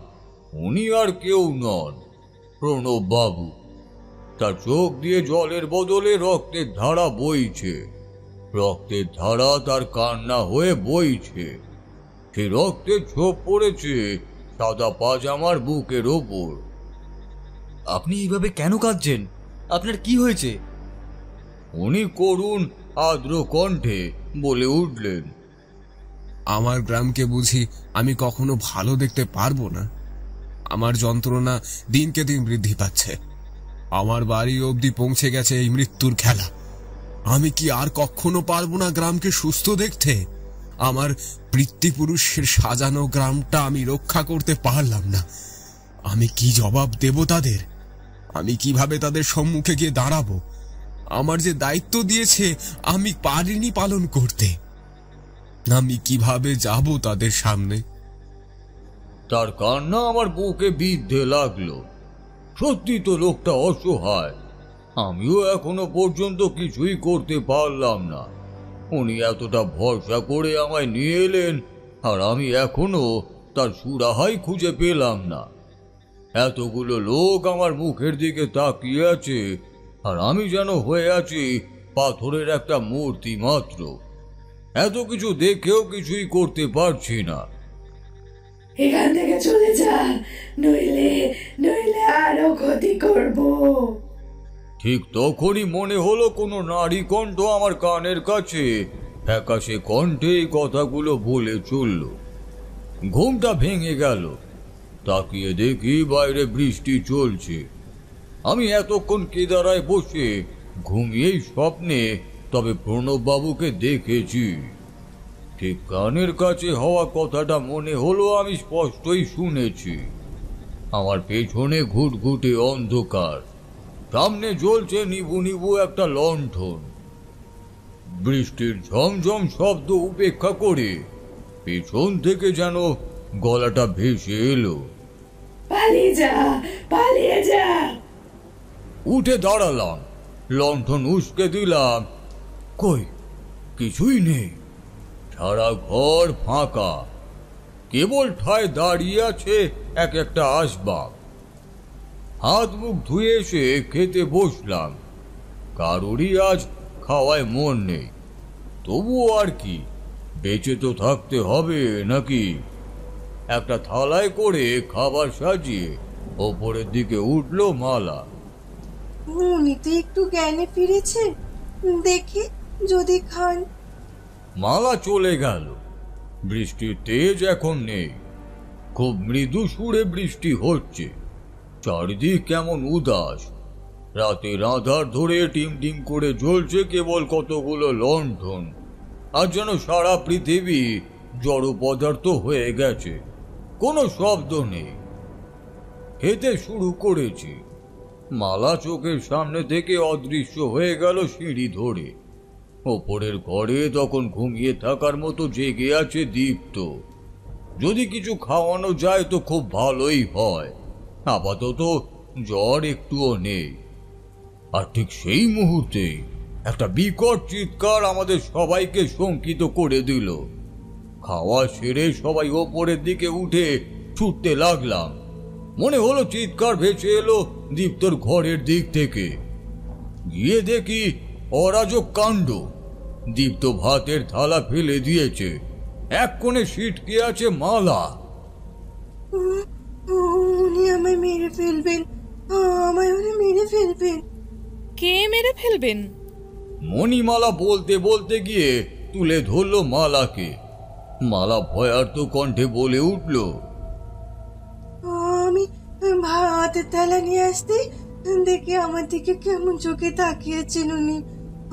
উনি আর কেউ নন, প্রণব বাবু। তার চোখ দিয়ে জলের বদলে রক্তের ধারা বইছে। রক্তের ধারা তার কান্না হয়ে বইছে। সে রক্তের ছোপ পড়েছে সাদা পাজামার বুকের ওপর। আপনি এইভাবে কেন কাঁদছেন? আপনার কি হয়েছে? উনি করুণ আর্দ্র কণ্ঠে বলে উঠলেন, আমার গ্রামকে বুঝি আমি কখনো ভালো দেখতে পারবো না? আমার যন্ত্রণা দিনকে দিন বৃদ্ধি পাচ্ছে। আমার বাড়ি অবধি পৌঁছে গেছে এই মৃত্যুর খেলা। আমি কি আর কখনো পারবো না গ্রামকে সুস্থ দেখতে? আমার পিতৃপুরুষের সাজানো গ্রামটা আমি রক্ষা করতে পারলাম না। আমি কি জবাব দেব তাদের? আমি কিভাবে তাদের সম্মুখে গিয়ে দাঁড়াবো? আমার যে দায়িত্ব দিয়েছে আমি পারিনি পালন করতে। আমি কিভাবে যাব তাদের সামনে? তার কান্না আমার বুকে বিঁধতে লাগলো। সত্যি তো লোকটা অসহায়। আমিও এখনো পর্যন্ত কিছুই করতে পারলাম না। উনি এতটা ভরসা করে আমায় নিয়ে এলেন, আর আমি এখনো তার সুরাহাই খুঁজে পেলাম না। এতগুলো লোক আমার মুখের দিকে তাকিয়ে আছে, আর আমি যেন হয়ে আছি পাথরের একটা মূর্তি মাত্র। এত কিছু দেখেও কিছুই করতে পারছি না। এখান থেকে চলে যা, নইলে আরো ক্ষতি করব। ঠিক তখনই মনে হলো কোনো নারী কণ্ঠ আমার কানের কাছে ফ্যাকাশে কণ্ঠে এই কথাগুলো বলে চলল। ঘুমটা ভেঙে গেল। তাকিয়ে দেখি বাইরে বৃষ্টি চলছে। আমি এতক্ষণ কেদারায় বসে ঘুমিয়েই স্বপ্নে তবে প্রণব বাবুকে দেখেছি। ঠিক কানের কাছে হওয়া কথাটা মনে হলো আমি স্পষ্টই শুনেছি। আমার পেছনে ঘুটঘুটে অন্ধকার, সামনে জ্বলছে নিবু নিবু একটা লণ্ঠন। বৃষ্টির ঝমঝম শব্দ উপেক্ষা করে পেছন থেকে যেন গলাটা ভেসে এলো, পালিয়ে যা, পালিয়ে যা। উঠে দাঁড়ালাম, লণ্ঠন উস্কে দিলাম, কই কিছুই নেই। সারা ঘর ফাঁকা, কেবল ঠায় দাঁড়িয়ে আছে এক একটা আসবাব। হাত মুখ ধুয়ে এসে খেতে বসলাম। কারোরই আজ খাওয়ায় মন নেই, তবুও আর কি, বেঁচে তো থাকতে হবে নাকি। একটা থালায় করে খাবার সাজিয়ে ওপরের দিকে উঠলো মালা। উনি তো একটু জ্ঞানে ফিরেছে, দেখি যদি খান। মালা চলে গেল। বৃষ্টির তেজ এখন নেই, খুব মৃদু সুরে বৃষ্টি হচ্ছে। চারিদিক কেমন উদাস, রাতের আঁধার ধরে টিম টিম করে জ্বলছে কেবল কতগুলো লণ্ঠন, আর যেন সারা পৃথিবী জড় পদার্থ হয়ে গেছে, কোনো শব্দ নেই। খেতে শুরু করেছি, মালা চোখের সামনে থেকে অদৃশ্য হয়ে গেল সিঁড়ি ধরে। ওপরের ঘরে তখন ঘুমিয়ে থাকার মতো জেগে আছে দীপ্ত। যদি কিছু খাওয়ানো যায় তো খুব ভালোই হয়, আপাতত জ্বর একটুও নেই। আর ঠিক সেই মুহূর্তে একটা বিকট চিৎকার আমাদের সবাইকে শঙ্কিত করে দিল। খাওয়া সেরে সবাই ওপরের দিকে উঠে ছুটতে লাগলাম। মনে হলো চিৎকার ভেসে এলো দীপ্তর ঘরের দিক থেকে। গিয়ে দেখি অরাজক কাণ্ড। দীপ্ত ভাতের থালা ফেলে দিয়েছে, এক কোণে সিটকে আছে মালা। উনি আমায় মেরে ফেলবেন, আমায় উনি মেরে ফেলবেন। কে মেরে ফেলবেন? মণিমালা বলতে বলতে গিয়ে তুলে ধরলো মালাকে। মালা ভয়ার্ত কণ্ঠে বলে উঠল, আমি ভাতের থালা নিয়ে আসতে দেখে আমার দিকে কেমন চোখে তাকিয়েছেন উনি,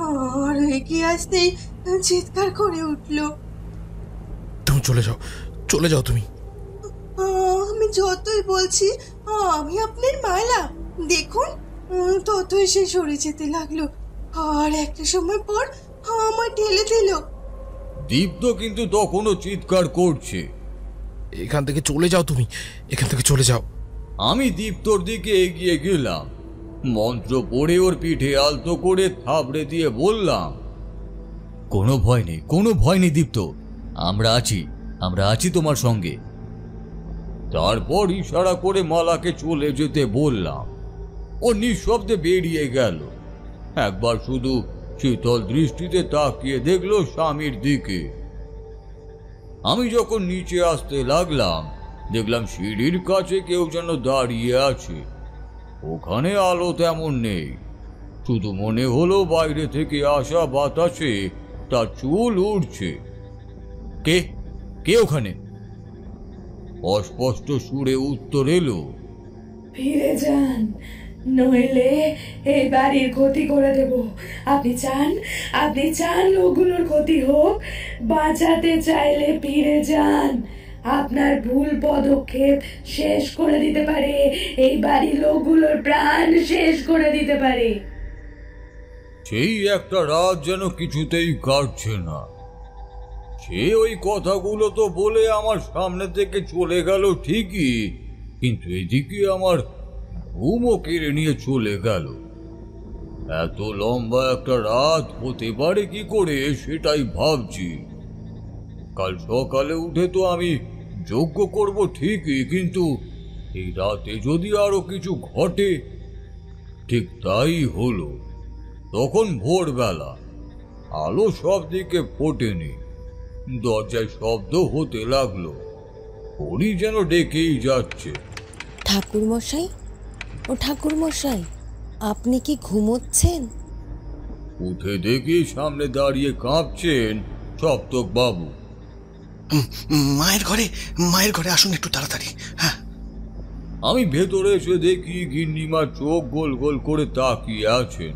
আর এগিয়ে আসতেই চিৎকার করে উঠল, তুমি চলে যাও, চলে যাও তুমি। আমি যতই বলছি আমি আপনার মালা, দেখুন ততই সে সরে যেতে লাগলো, আর একটা সময় পর আমার ঠেলে দিল। দীপ্ত কিন্তু তখনও চিৎকার করছে, এখান থেকে চলে যাও তুমি, এখান থেকে চলে যাও। আমি দীপ্তর দিকে এগিয়ে গেলাম, মন্ত্র পড়ে ওর পিঠে আলতো করে থাবড়ে দিয়ে বললাম, কোনো ভয় নেই, কোনো ভয় নেই দীপ্ত, আমরা আছি তোমার সঙ্গে। তারপর ইশারা করে মালাকে চলে যেতে বললাম। ও নিঃশব্দে বেরিয়ে গেল। একবার শুধু শীতল দৃষ্টিতে তাকিয়ে দেখলো স্বামীর দিকে। আমি যখন নিচে আসতে লাগলাম দেখলাম সিঁড়ির কাছে কেউ যেন দাঁড়িয়ে আছে। ওখানে আলো তেমন নেই, শুধু মনে হলো বাইরে থেকে আসা বাতাসে তার চুল উড়ছে। কে কে ওখানে? অস্পষ্ট সুরে উত্তর এলো, ফিরে যান, নইলে এই বাড়ির ক্ষতি করে দেব। আপনি চান লোকগুলোর ক্ষতি হোক? বাঁচাতে চাইলে ফিরে যান। আপনার ভুল পদক্ষেপ শেষ করে দিতে পারে, এই বাড়ির লোকগুলোর প্রাণ শেষ করে দিতে পারে। সেই একটা রাত যেন কিছুতেই কাটছে না। সে ওই কথাগুলো তো বলে আমার সামনে থেকে চলে গেল ঠিকই, কিন্তু এদিকে আমার ঘুমও কেড়ে নিয়ে চলে গেল। এত লম্বা একটা রাত হতে পারে কি করে সেটাই ভাবছি। কাল সকালে উঠে তো আমি যজ্ঞ করব ঠিকই, কিন্তু এই রাতে যদি আরো কিছু ঘটে। ঠিক তাই হলো। তখন ভোরবেলা, আলো সব দিকে ফোটেনি, দরজায় শব্দ হতে লাগলো। হরি যেন ডেকেই যাচ্ছে, ঠাকুর মশাই, ও ঠাকুর মশাই, আপনি কি ঘুমোচ্ছেন? উঠে দেখি সামনে দাঁড়িয়ে কাঁপছেন সপ্তক বাবু। মায়ের ঘরে আসুন একটু তাড়াতাড়ি। হ্যাঁ। আমি ভেতরে এসে দেখি গিন্নিমা চোখ গোল গোল করে তাকিয়ে আছেন।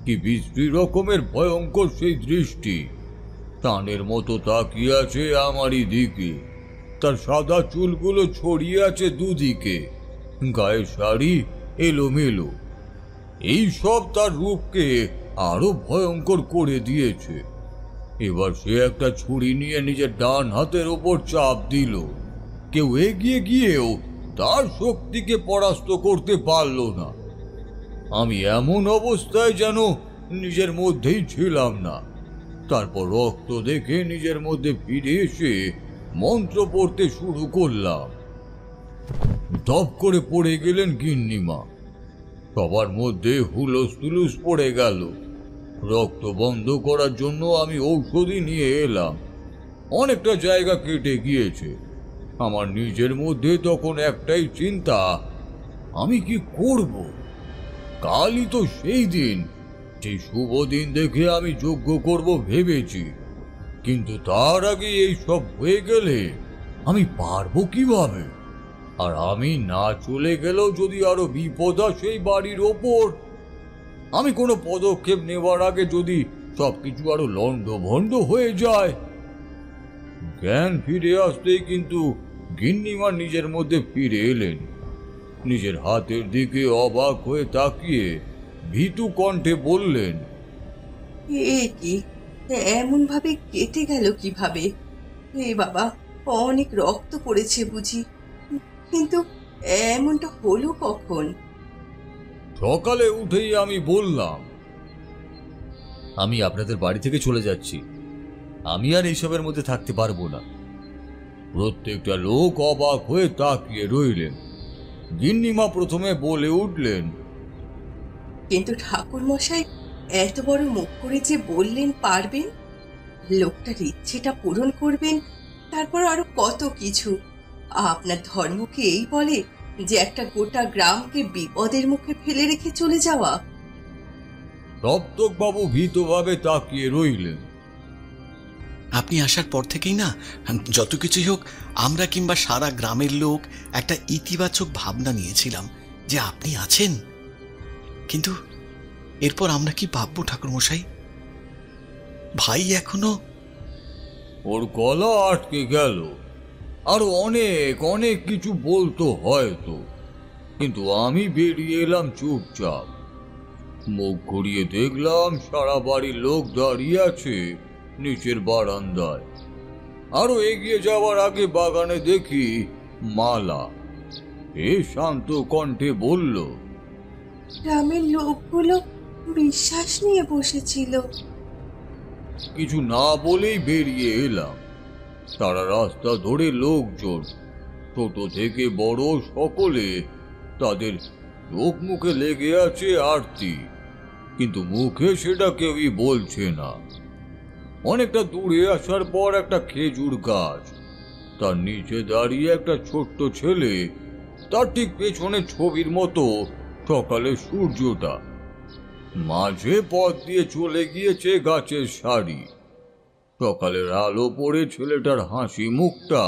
কি বিশ্রী রকমের ভয়ঙ্কর সেই দৃষ্টি। টানের মতো তাকিয়ে আছে আমারই দিকে। তার সাদা চুলগুলো ছড়িয়ে আছে দুদিকে, গায়ের শাড়ি এলোমেলো। এই সব তার রূপকে আরো ভয়ঙ্কর করে দিয়েছে। এবার সে একটা ছুরি নিয়ে নিজের ডান হাতের ওপর চাপ দিল। কেউ এগিয়ে গিয়েও তার শক্তিকে পরাস্ত করতে পারল না। আমি এমন অবস্থায় যেন নিজের মধ্যেই ছিলাম না। তারপর রক্ত দেখে নিজের মধ্যে ফিরে এসে মন্ত্র পড়তে শুরু করলাম। ধপ করে পড়ে গেলেন গিন্নিমা। সবার মধ্যে হুলুস তুলুস পড়ে গেল। রক্ত বন্ধ করার জন্য আমি ঔষধি নিয়ে এলাম। অনেকটা জায়গা কেটে গিয়েছে। আমার নিজের মধ্যে তখন একটাই চিন্তা, আমি কি করব? কালই তো সেই দিন, যে শুভ দিন দেখে আমি যজ্ঞ করব ভেবেছি। কিন্তু তার আগে এই সব হয়ে গেলে আমি পারবো কিভাবে? আর আমি না চলে গেলেও যদি আরো বিপদ আসে এই বাড়ির ওপর, আমি কোনো পদক্ষেপ নেওয়ার আগে যদি সবকিছু আরো লন্ডভন্ড হয়ে যায়। জ্ঞান ফিরে আসতেই কিন্তু গিন্নিমা নিজের মধ্যে ফিরে এলেন। নিজের হাতের দিকে অবাক হয়ে তাকিয়ে ভীতু কণ্ঠে বললেন, এ কি, এমন ভাবে কেটে গেল কিভাবে? এ বাবা, অনেক রক্ত পড়েছে বুঝি, কিন্তু এমনটা হলো কখন? সকালে উঠেই আমি বললাম, আমি আপনাদের বাড়ি থেকে চলে যাচ্ছি। আমি আর এইসবের মধ্যে থাকতে পারবো না। প্রত্যেকটা লোক অবাক হয়ে তাকিয়ে রইলেন। গিন্নিমা প্রথমে বলে উঠলেন, কিন্তু ঠাকুর মশাই এত বড় মুখ করে যে বললেন পারবেন, লোকটার ইচ্ছেটা পূরণ করবেন, তারপর আরো কত কিছু। আপনার ধর্মকে এই বলে যে একটা গোটা গ্রামকে বিপদের মুখে ফেলে রেখে চলে যাওয়া? তপ্তক বাবু ভীতভাবে তাকিয়ে রইলেন। আপনি আসার পর থেকেই না, যত কিছুই হোক, আমরা কিংবা সারা গ্রামের লোক একটা ইতিবাচক ভাবনা নিয়েছিলাম যে আপনি আছেন। কিন্তু এরপর আমরা কি ভাববো ঠাকুরমশাই? ভাই এখনো... ওর গলা আটকে গেল। আরো অনেক অনেক কিছু বলতো হয়তো, কিন্তু আমি বেরিয়ে এলাম চুপচাপ। মুখ ঘুরিয়ে দেখলাম সারা বাড়ির লোক দাঁড়িয়ে আছে নিচের বারান্দায়। আরো এগিয়ে যাওয়ার আগে বাগানে দেখি মালা। এ শান্ত কণ্ঠে বলল, গ্রামের লোকগুলো বিশ্বাস নিয়ে বসেছিল। কিছু না বলেই বেরিয়ে এলাম। সারা রাস্তা ধরে লোকজন, ছোট থেকে বড় সকলে, তাদের চোখ মুখে লেগে আছে আরতি, কিন্তু মুখে সেটা কেউই বলছে না। অনেকটা দূরে আসার পর একটা খেজুর গাছ, তার নিচে দাঁড়িয়ে একটা ছোট্ট ছেলে, তার ঠিক পেছনে ছবির মতো সকালে সূর্যটা। মাঝে পথ দিয়ে চলে গিয়েছে গাছের সারি। সকালের আলো পড়ে ছেলেটার হাসি মুখটা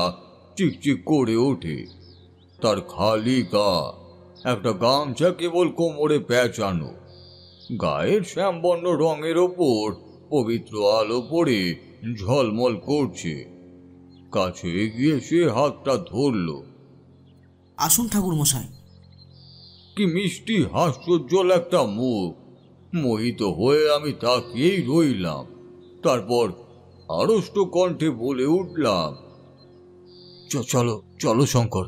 চিকচিক করে ওঠে। তার খালি গা, একটা গামছা কেবল কোমরে পেঁচানো, গায়ের শ্যামবর্ণ রঙের ওপর পবিত্র আলো পড়ে ঝলমল করছে। কাছে এগিয়ে সে হাতটা ধরল। আসুন ঠাকুর মশাই। কি মিষ্টি হাস্যোজ্জ্বল একটা মুখ। মোহিত হয়ে আমি তাকিয়েই রইলাম। তারপর আড়ষ্ট কণ্ঠে বলে উঠলাম, চলো চলো শঙ্কর।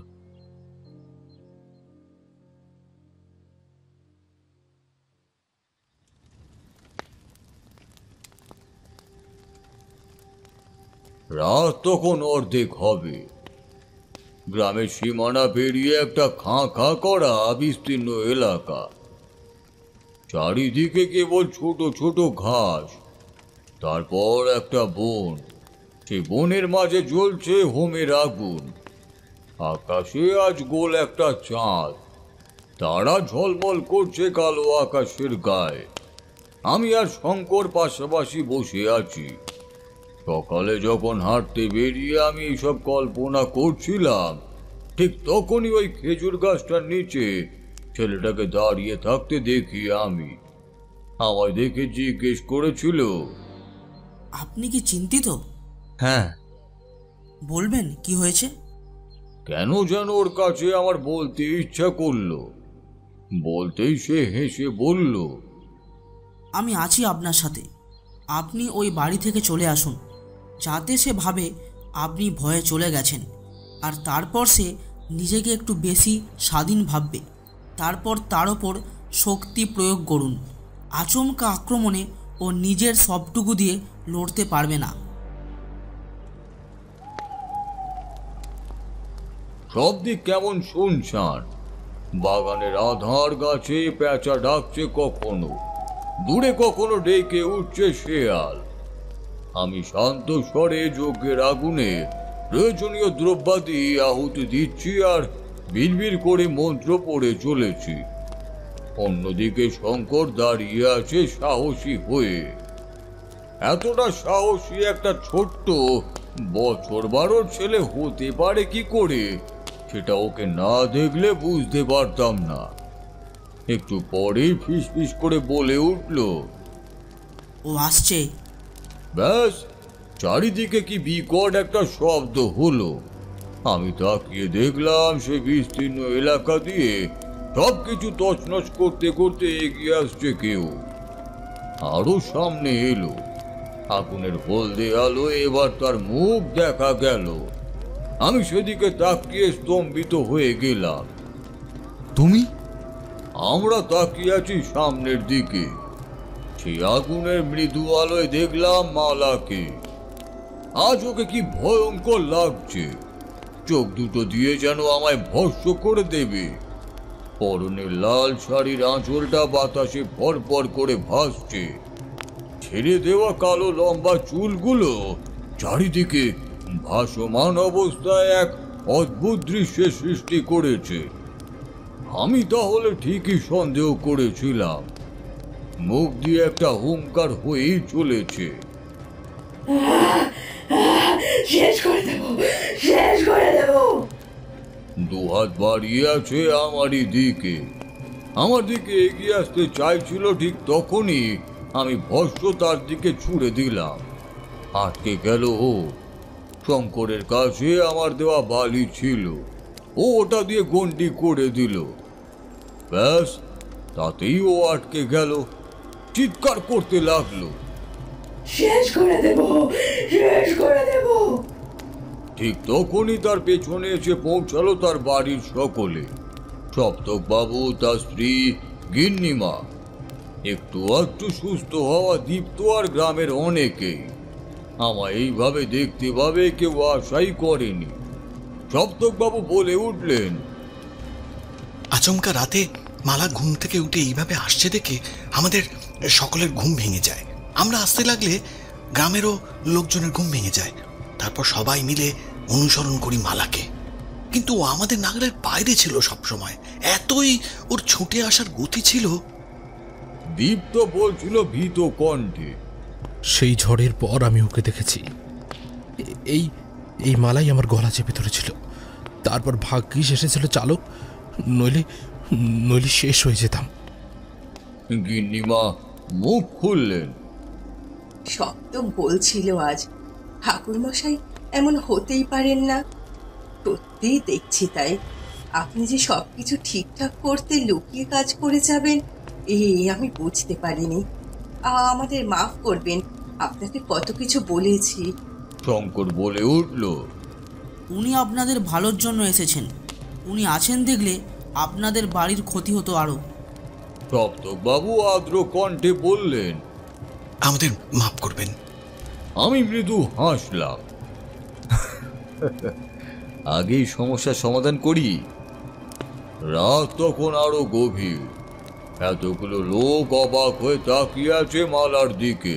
রাত তখন অর্ধেক হবে। গ্রামের সীমানা পেরিয়ে একটা খাঁ খাঁ করা বিস্তীর্ণ এলাকা। চারিদিকে কেবল ছোট ছোট ঘাস। তারপর একটা বন, সেই বনের মাঝে জ্বলছে হোমের আগুন। আকাশে আজ গোল একটা চাঁদ, তারা ঝলমল করছে কালো আকাশের গায়ে। আমি আর শঙ্কর পাশাপাশি বসে আছি। সকালে যখন হাঁটতে বেরিয়ে আমি এইসব কল্পনা করছিলাম, ঠিক তখনই ওই খেজুর গাছটার নিচে ছেলেটাকে দাঁড়িয়ে থাকতে দেখি আমি। আমায় দেখে জিজ্ঞেস করেছিল, আপনি কি চিন্তিত? হ্যাঁ। বলবেন কি হয়েছে? কেন যেন ওর কাছে আমার বলতে ইচ্ছা করলো। বলতেই সে হেসে বলল, আমি আছি আপনার সাথে। আপনি ওই বাড়ি থেকে চলে আসুন, যাতে সে ভাবে আপনি ভয়ে চলে গেছেন, আর তারপর সে নিজেকে একটু বেশি স্বাধীন ভাববে। তারপর তার ওপর শক্তি প্রয়োগ করুন। আচমকা আক্রমণে ও নিজের সবটুকু দিয়ে লড়তে পারবে না। সব দিক কেমন শুনশান। বাগানের আধার গাছে পেঁচা ডাকছে কখনো, দূরে কখনো ডেকে উঠছে শেয়াল। আমি শান্ত স্বরে যজ্ঞের আগুনে প্রয়োজনীয় দ্রব্যাদি আহুতি দিচ্ছি আর বিড়বিড় করে মন্ত্র পড়ে চলেছি। অন্যদিকে শঙ্কর দাঁড়িয়ে আছে সাহসী হয়ে। এতটা সাহসী একটা ছোট্ট বছর 12 ছেলে হতে পারে কি করে, সেটা ওকে না দেখলে বুঝতে পারতাম না। একটু পরেই ফিসফিস করে বলে উঠল, ও আসছে। ব্যাস, চারিদিকে কি বিকট একটা শব্দ হলো। আমি তাকিয়ে দেখলাম সে বিস্তীর্ণ এলাকা দিয়ে সবকিছু তছনছ করতে করতে এগিয়ে আসছে কেউ। আরো সামনে এলো। আগুনের হলদে আলো এবার তার মুখ দেখা গেল। আমি সেদিকে তাকিয়ে স্তম্ভিত হয়ে গেলাম। তুমি? আমরা তাকিয়ে আছি সামনের দিকে। সেই আগুনের মৃদু আলোয় দেখলাম মালাকে। আজ ওকে কি ভয়ঙ্কর লাগছে। চোখ দুটো দিয়ে যেন আমায় ভস্ম করে দেবে। পরনের লাল শাড়ির আঁচলটা বাতাসে ফরফর করে ভাসছে। ছেড়ে দেওয়া কালো লম্বা চুলগুলো চারিদিকে ভাসমান অবস্থায় এক অদ্ভুত দৃশ্যের সৃষ্টি করেছে। আমি তাহলে ঠিকই সন্দেহ করেছিলাম। মুখ দিয়ে একটা হুঙ্কার হয়েই চলেছে, শেষ করে দেব, শেষ করে দেব। দুহাত বাড়িয়ে আছে আমারই দিকে। আমার দিকে এগিয়ে আসতে চাইছিল, ঠিক তখনই আমি ভস্ম তার দিকে ছুড়ে দিলাম। আটকে গেল ও। শঙ্করের কাছে আমার দেওয়া বালি ছিল, ও ওটা দিয়ে গন্ডি করে দিল। ব্যাস, তাতেই ও আটকে গেল। চিৎকার করতে লাগলো, শেষ করে দেব, শেষ করে দেব। ঠিক তখনই তার পেছনে এসে পৌঁছালো তার বাড়ির সকলে। সপ্তক বাবু, তার স্ত্রী, গিন্নিমা, একটু একটু সুস্থ হওয়া দীপ্ত আর গ্রামের অনেকেই। আমায় এইভাবে দেখতে পাবে কেউ আশাই করেনি। সপ্তক বাবু বলে উঠলেন, আচমকা রাতে মালা ঘুম থেকে উঠে এইভাবে আসছে দেখে আমাদের সকলের ঘুম ভেঙে যায়। আমরা আসতে লাগলে গ্রামেরও লোকজনের ঘুম ভেঙে যায়। তারপর সবাই মিলে অনুসরণ করি মালাকে। কিন্তু ও আমাদের নাগালের বাইরে ছিল সবসময়। এতই ওর ছুটে আসার গতি ছিল। দীপ্ত বলছিল ভীত কণ্ঠে, সেই ঝড়ের পর আমি ওকে দেখেছি। এই এই মালাই আমার গলা চেপে ধরেছিল। তারপর ভাগ্যিস এসেছিল চালক, নইলে নইলে শেষ হয়ে যেতাম। গিন্নিমা মুখ খুললেন, সপ্তক বলছিল আজ ঠাকুরমশাই এমন হতেই পারেন না। সত্যিই দেখছি তাই। আপনি যে সবকিছু ঠিকঠাক করতে লুকিয়ে কাজ করে যাবেন, আমি বুঝতে পারিনি। আমাদের মাফ করবেন, আপনাকে কত কিছু বলেছি। শঙ্কর বলে উঠল, উনি আপনাদের ভালোর জন্য এসেছেন। উনি আছেন দেখলে আপনাদের বাড়ির ক্ষতি হতো আরো। সপ্তক বাবু আদ্র কণ্ঠে বললেন, আমাদের মাফ করবেন। আমি মৃদু হাসলাম। আগেই সমস্যার সমাধান করি। রাত তখন আরো গভীর। এতগুলো লোক অবাক হয়ে তাকিয়ে আছে মালার দিকে।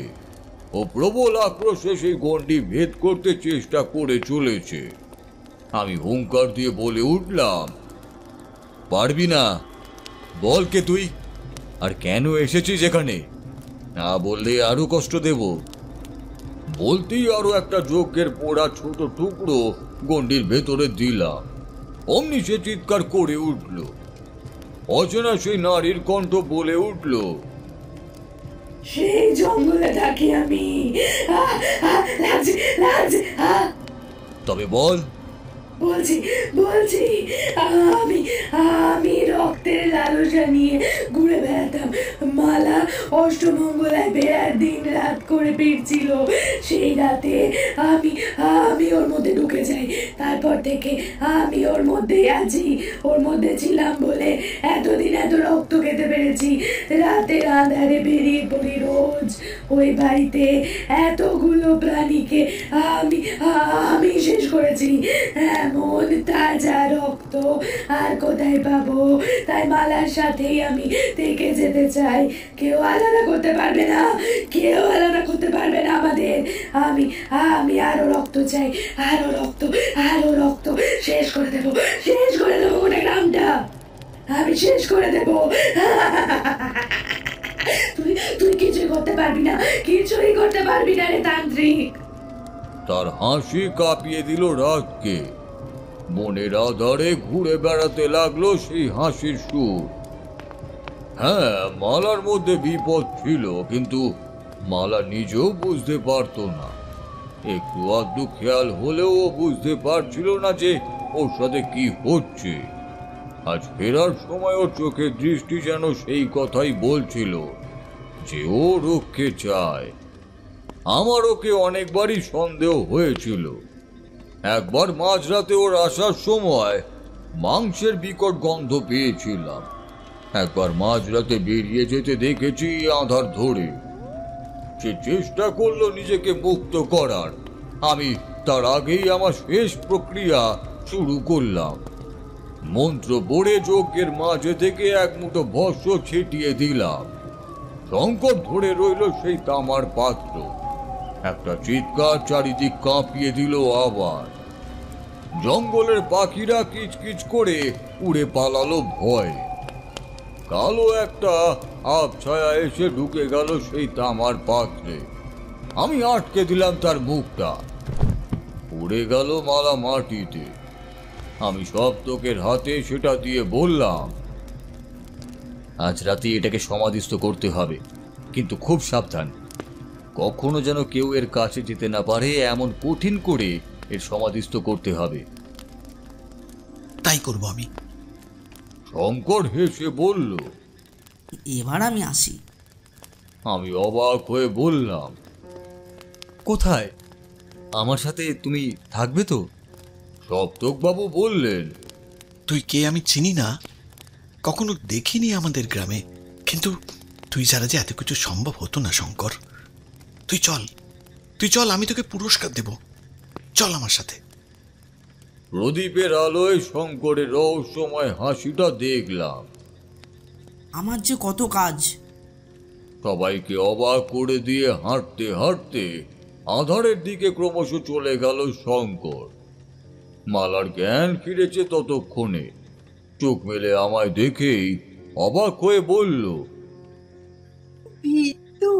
ও প্রবল আক্রোশে সেই গণ্ডি ভেদ করতে চেষ্টা করে চলেছে। আমি হুঙ্কার দিয়ে বলে উঠলাম, পারবি না? বল কে তুই, আর কেন এসেছিস এখানে? না বললে আরো কষ্ট দেব। বলতেই আরো একটা যজ্ঞের পোড়া ছোট টুকরো গণ্ডির ভেতরে দিলাম। অমনি সে চিৎকার করে উঠল। অচেনা সেই নারীর কণ্ঠ বলে উঠল, সেই জঙ্গলে থাকি আমি। লাগছে লাগছে। তবে বল। বলছি বলছি আমি আমি রক্তের লালসা নিয়ে ঘুরে বেড়াতাম। মালা অষ্টমঙ্গলায় বেড়ার দিন রাত করে ফিরছিল। সেই রাতে আমি আমি ওর মধ্যে ঢুকে যাই। তারপর থেকে আমি ওর মধ্যেই আছি। ওর মধ্যে ছিলাম বলে এতদিন এত রক্ত খেতে পেরেছি। রাতের আঁধারে বেরিয়ে পড়ি রোজ। ওই বাড়িতে এতগুলো প্রাণীকে আমি আমি শেষ করেছি। এমন তাজা রক্ত আর কোথায় পাবো? তাই মালার সাথেই আমি থেকে যেতে চাই। কেউ আলাদা করতে পারবে না, কেউ আলাদা করতে পারবে না আমাদের। আমি আমি আরো রক্ত চাই, আরো রক্ত, আরো রক্ত। শেষ করে দেবো, শেষ করে দেবো গোটা গ্রামটা। আমি শেষ করে দেবো। তুই তুই কিছুই করতে পারবি না, কিছুই করতে পারবি না রে তান্ত্রিক। তার হাসি কাঁপিয়ে দিল রাতকে। মনের আধারে ঘুরে বেড়াতে লাগলো সেই হাসির সুর। হ্যাঁ, মালার মধ্যে বিপদ ছিল, কিন্তু মালা নিজেও বুঝতে পারতো না। একটু আধটু খেয়াল হলেও ও বুঝতে পারছিল না যে ওর সাথে কি হচ্ছে। আজ ফেরার সময় ওর চোখের দৃষ্টি যেন সেই কথাই বলছিল যে ও রক্ষে চায়। আমার ওকে অনেকবারই সন্দেহ হয়েছিল। একবার মাঝরাতে ওর আসার সময় মাংসের বিকট গন্ধ পেয়েছিলাম। একবার মাঝরাতে বেরিয়ে যেতে দেখেছি আঁধার ধরে। সে চেষ্টা করলো নিজেকে মুক্ত করার। আমি তার আগেই আমার শেষ প্রক্রিয়া শুরু করলাম। মন্ত্র পড়ে যজ্ঞের মাঝে থেকে এক মুঠো ভস্ম ছিটিয়ে দিলাম। সংকট ধরে রইল সেই তামার পাত্র। একটা চিৎকার চারিদিক কাঁপিয়ে দিল আবার। জঙ্গলের পাখিরা কিচকিচ করে উড়ে পালালো ভয়। কালো একটা আবছায়া এসে ঢুকে গেল সেই তামার পাত্রে। আমি আটকে দিলাম তার মুখটা। উড়ে গেল মালা মাটিতে। আমি সপ্তকের হাতে সেটা দিয়ে বললাম, আজ রাতে এটাকে সমাধিস্থ করতে হবে, কিন্তু খুব সাবধান। কখনো যেন কেউ এর কাছে যেতে না পারে এমন কঠিন করে এর সমাধিস্থ করতে হবে। তাই করব আমি। শঙ্কর হেসে বলল, এবার আমি আসি। আমি অবাক হয়ে বললাম, কোথায়? আমার সাথে তুমি থাকবে তো? সপ্তকবাবু বললেন, তুই কে আমি চিনি না, কখনো দেখিনি আমাদের গ্রামে, কিন্তু তুই ছাড়া যে এত কিছু সম্ভব হতো না শঙ্কর। তুই চল, তুই চল, আমি তোকে পুরস্কার দেব। চল আমার সাথে। প্রদীপের আলোয় শঙ্করের রহস্যময় হাসিটা দেখলাম। আমার যে কত কাজ। সবাইকে অবাক করে দিয়ে হাঁটতে হাঁটতে আধারের দিকে ক্রমশ চলে গেল শঙ্কর। মালার জ্ঞান ফিরেছে ততক্ষণে। চোখ মেলে আমায় দেখেই অবাক হয়ে বলল, ভিতু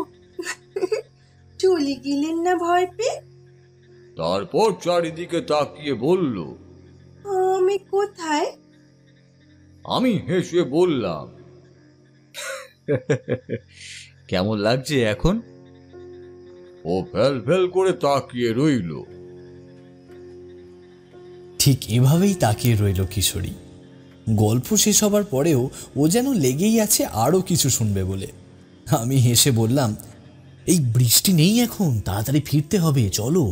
চলে গেলেন না ভয় পেয়ে? তারপর চারিদিকে তাকিয়ে বলল, আমি কোথায়? আমি হেসে বললাম, কেমন লাগছে এখন? ও ফেল ফেল করে তাকিয়ে রইল। ঠিক এভাবেই তাকিয়ে রইল কিশোরী। গল্প শেষ হবার পরেও ও যেন লেগেই আছে আরও কিছু শুনবে বলে। আমি হেসে বললাম, এই বৃষ্টি নেই এখন, তাড়াতাড়ি ফিরতে হবে, চলো।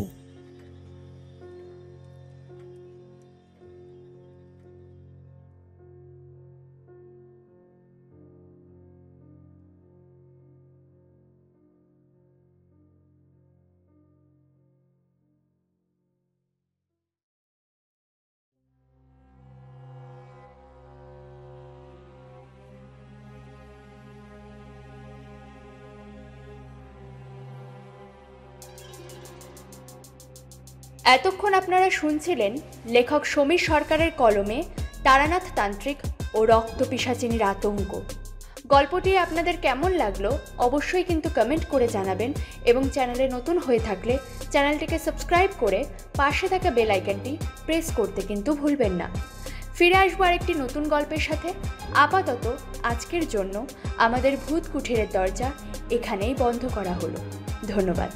এতক্ষণ আপনারা শুনছিলেন লেখক সমীর সরকারের কলমে তারানাথ তান্ত্রিক ও রক্ত পিশাচিনীর আতঙ্ক। গল্পটি আপনাদের কেমন লাগলো অবশ্যই কিন্তু কমেন্ট করে জানাবেন, এবং চ্যানেলে নতুন হয়ে থাকলে চ্যানেলটিকে সাবস্ক্রাইব করে পাশে থাকা বেল আইকনটি প্রেস করতে কিন্তু ভুলবেন না। ফিরে আসবো আরেকটি নতুন গল্পের সাথে। আপাতত আজকের জন্য আমাদের ভূত কুঠিরের দরজা এখানেই বন্ধ করা হলো। ধন্যবাদ।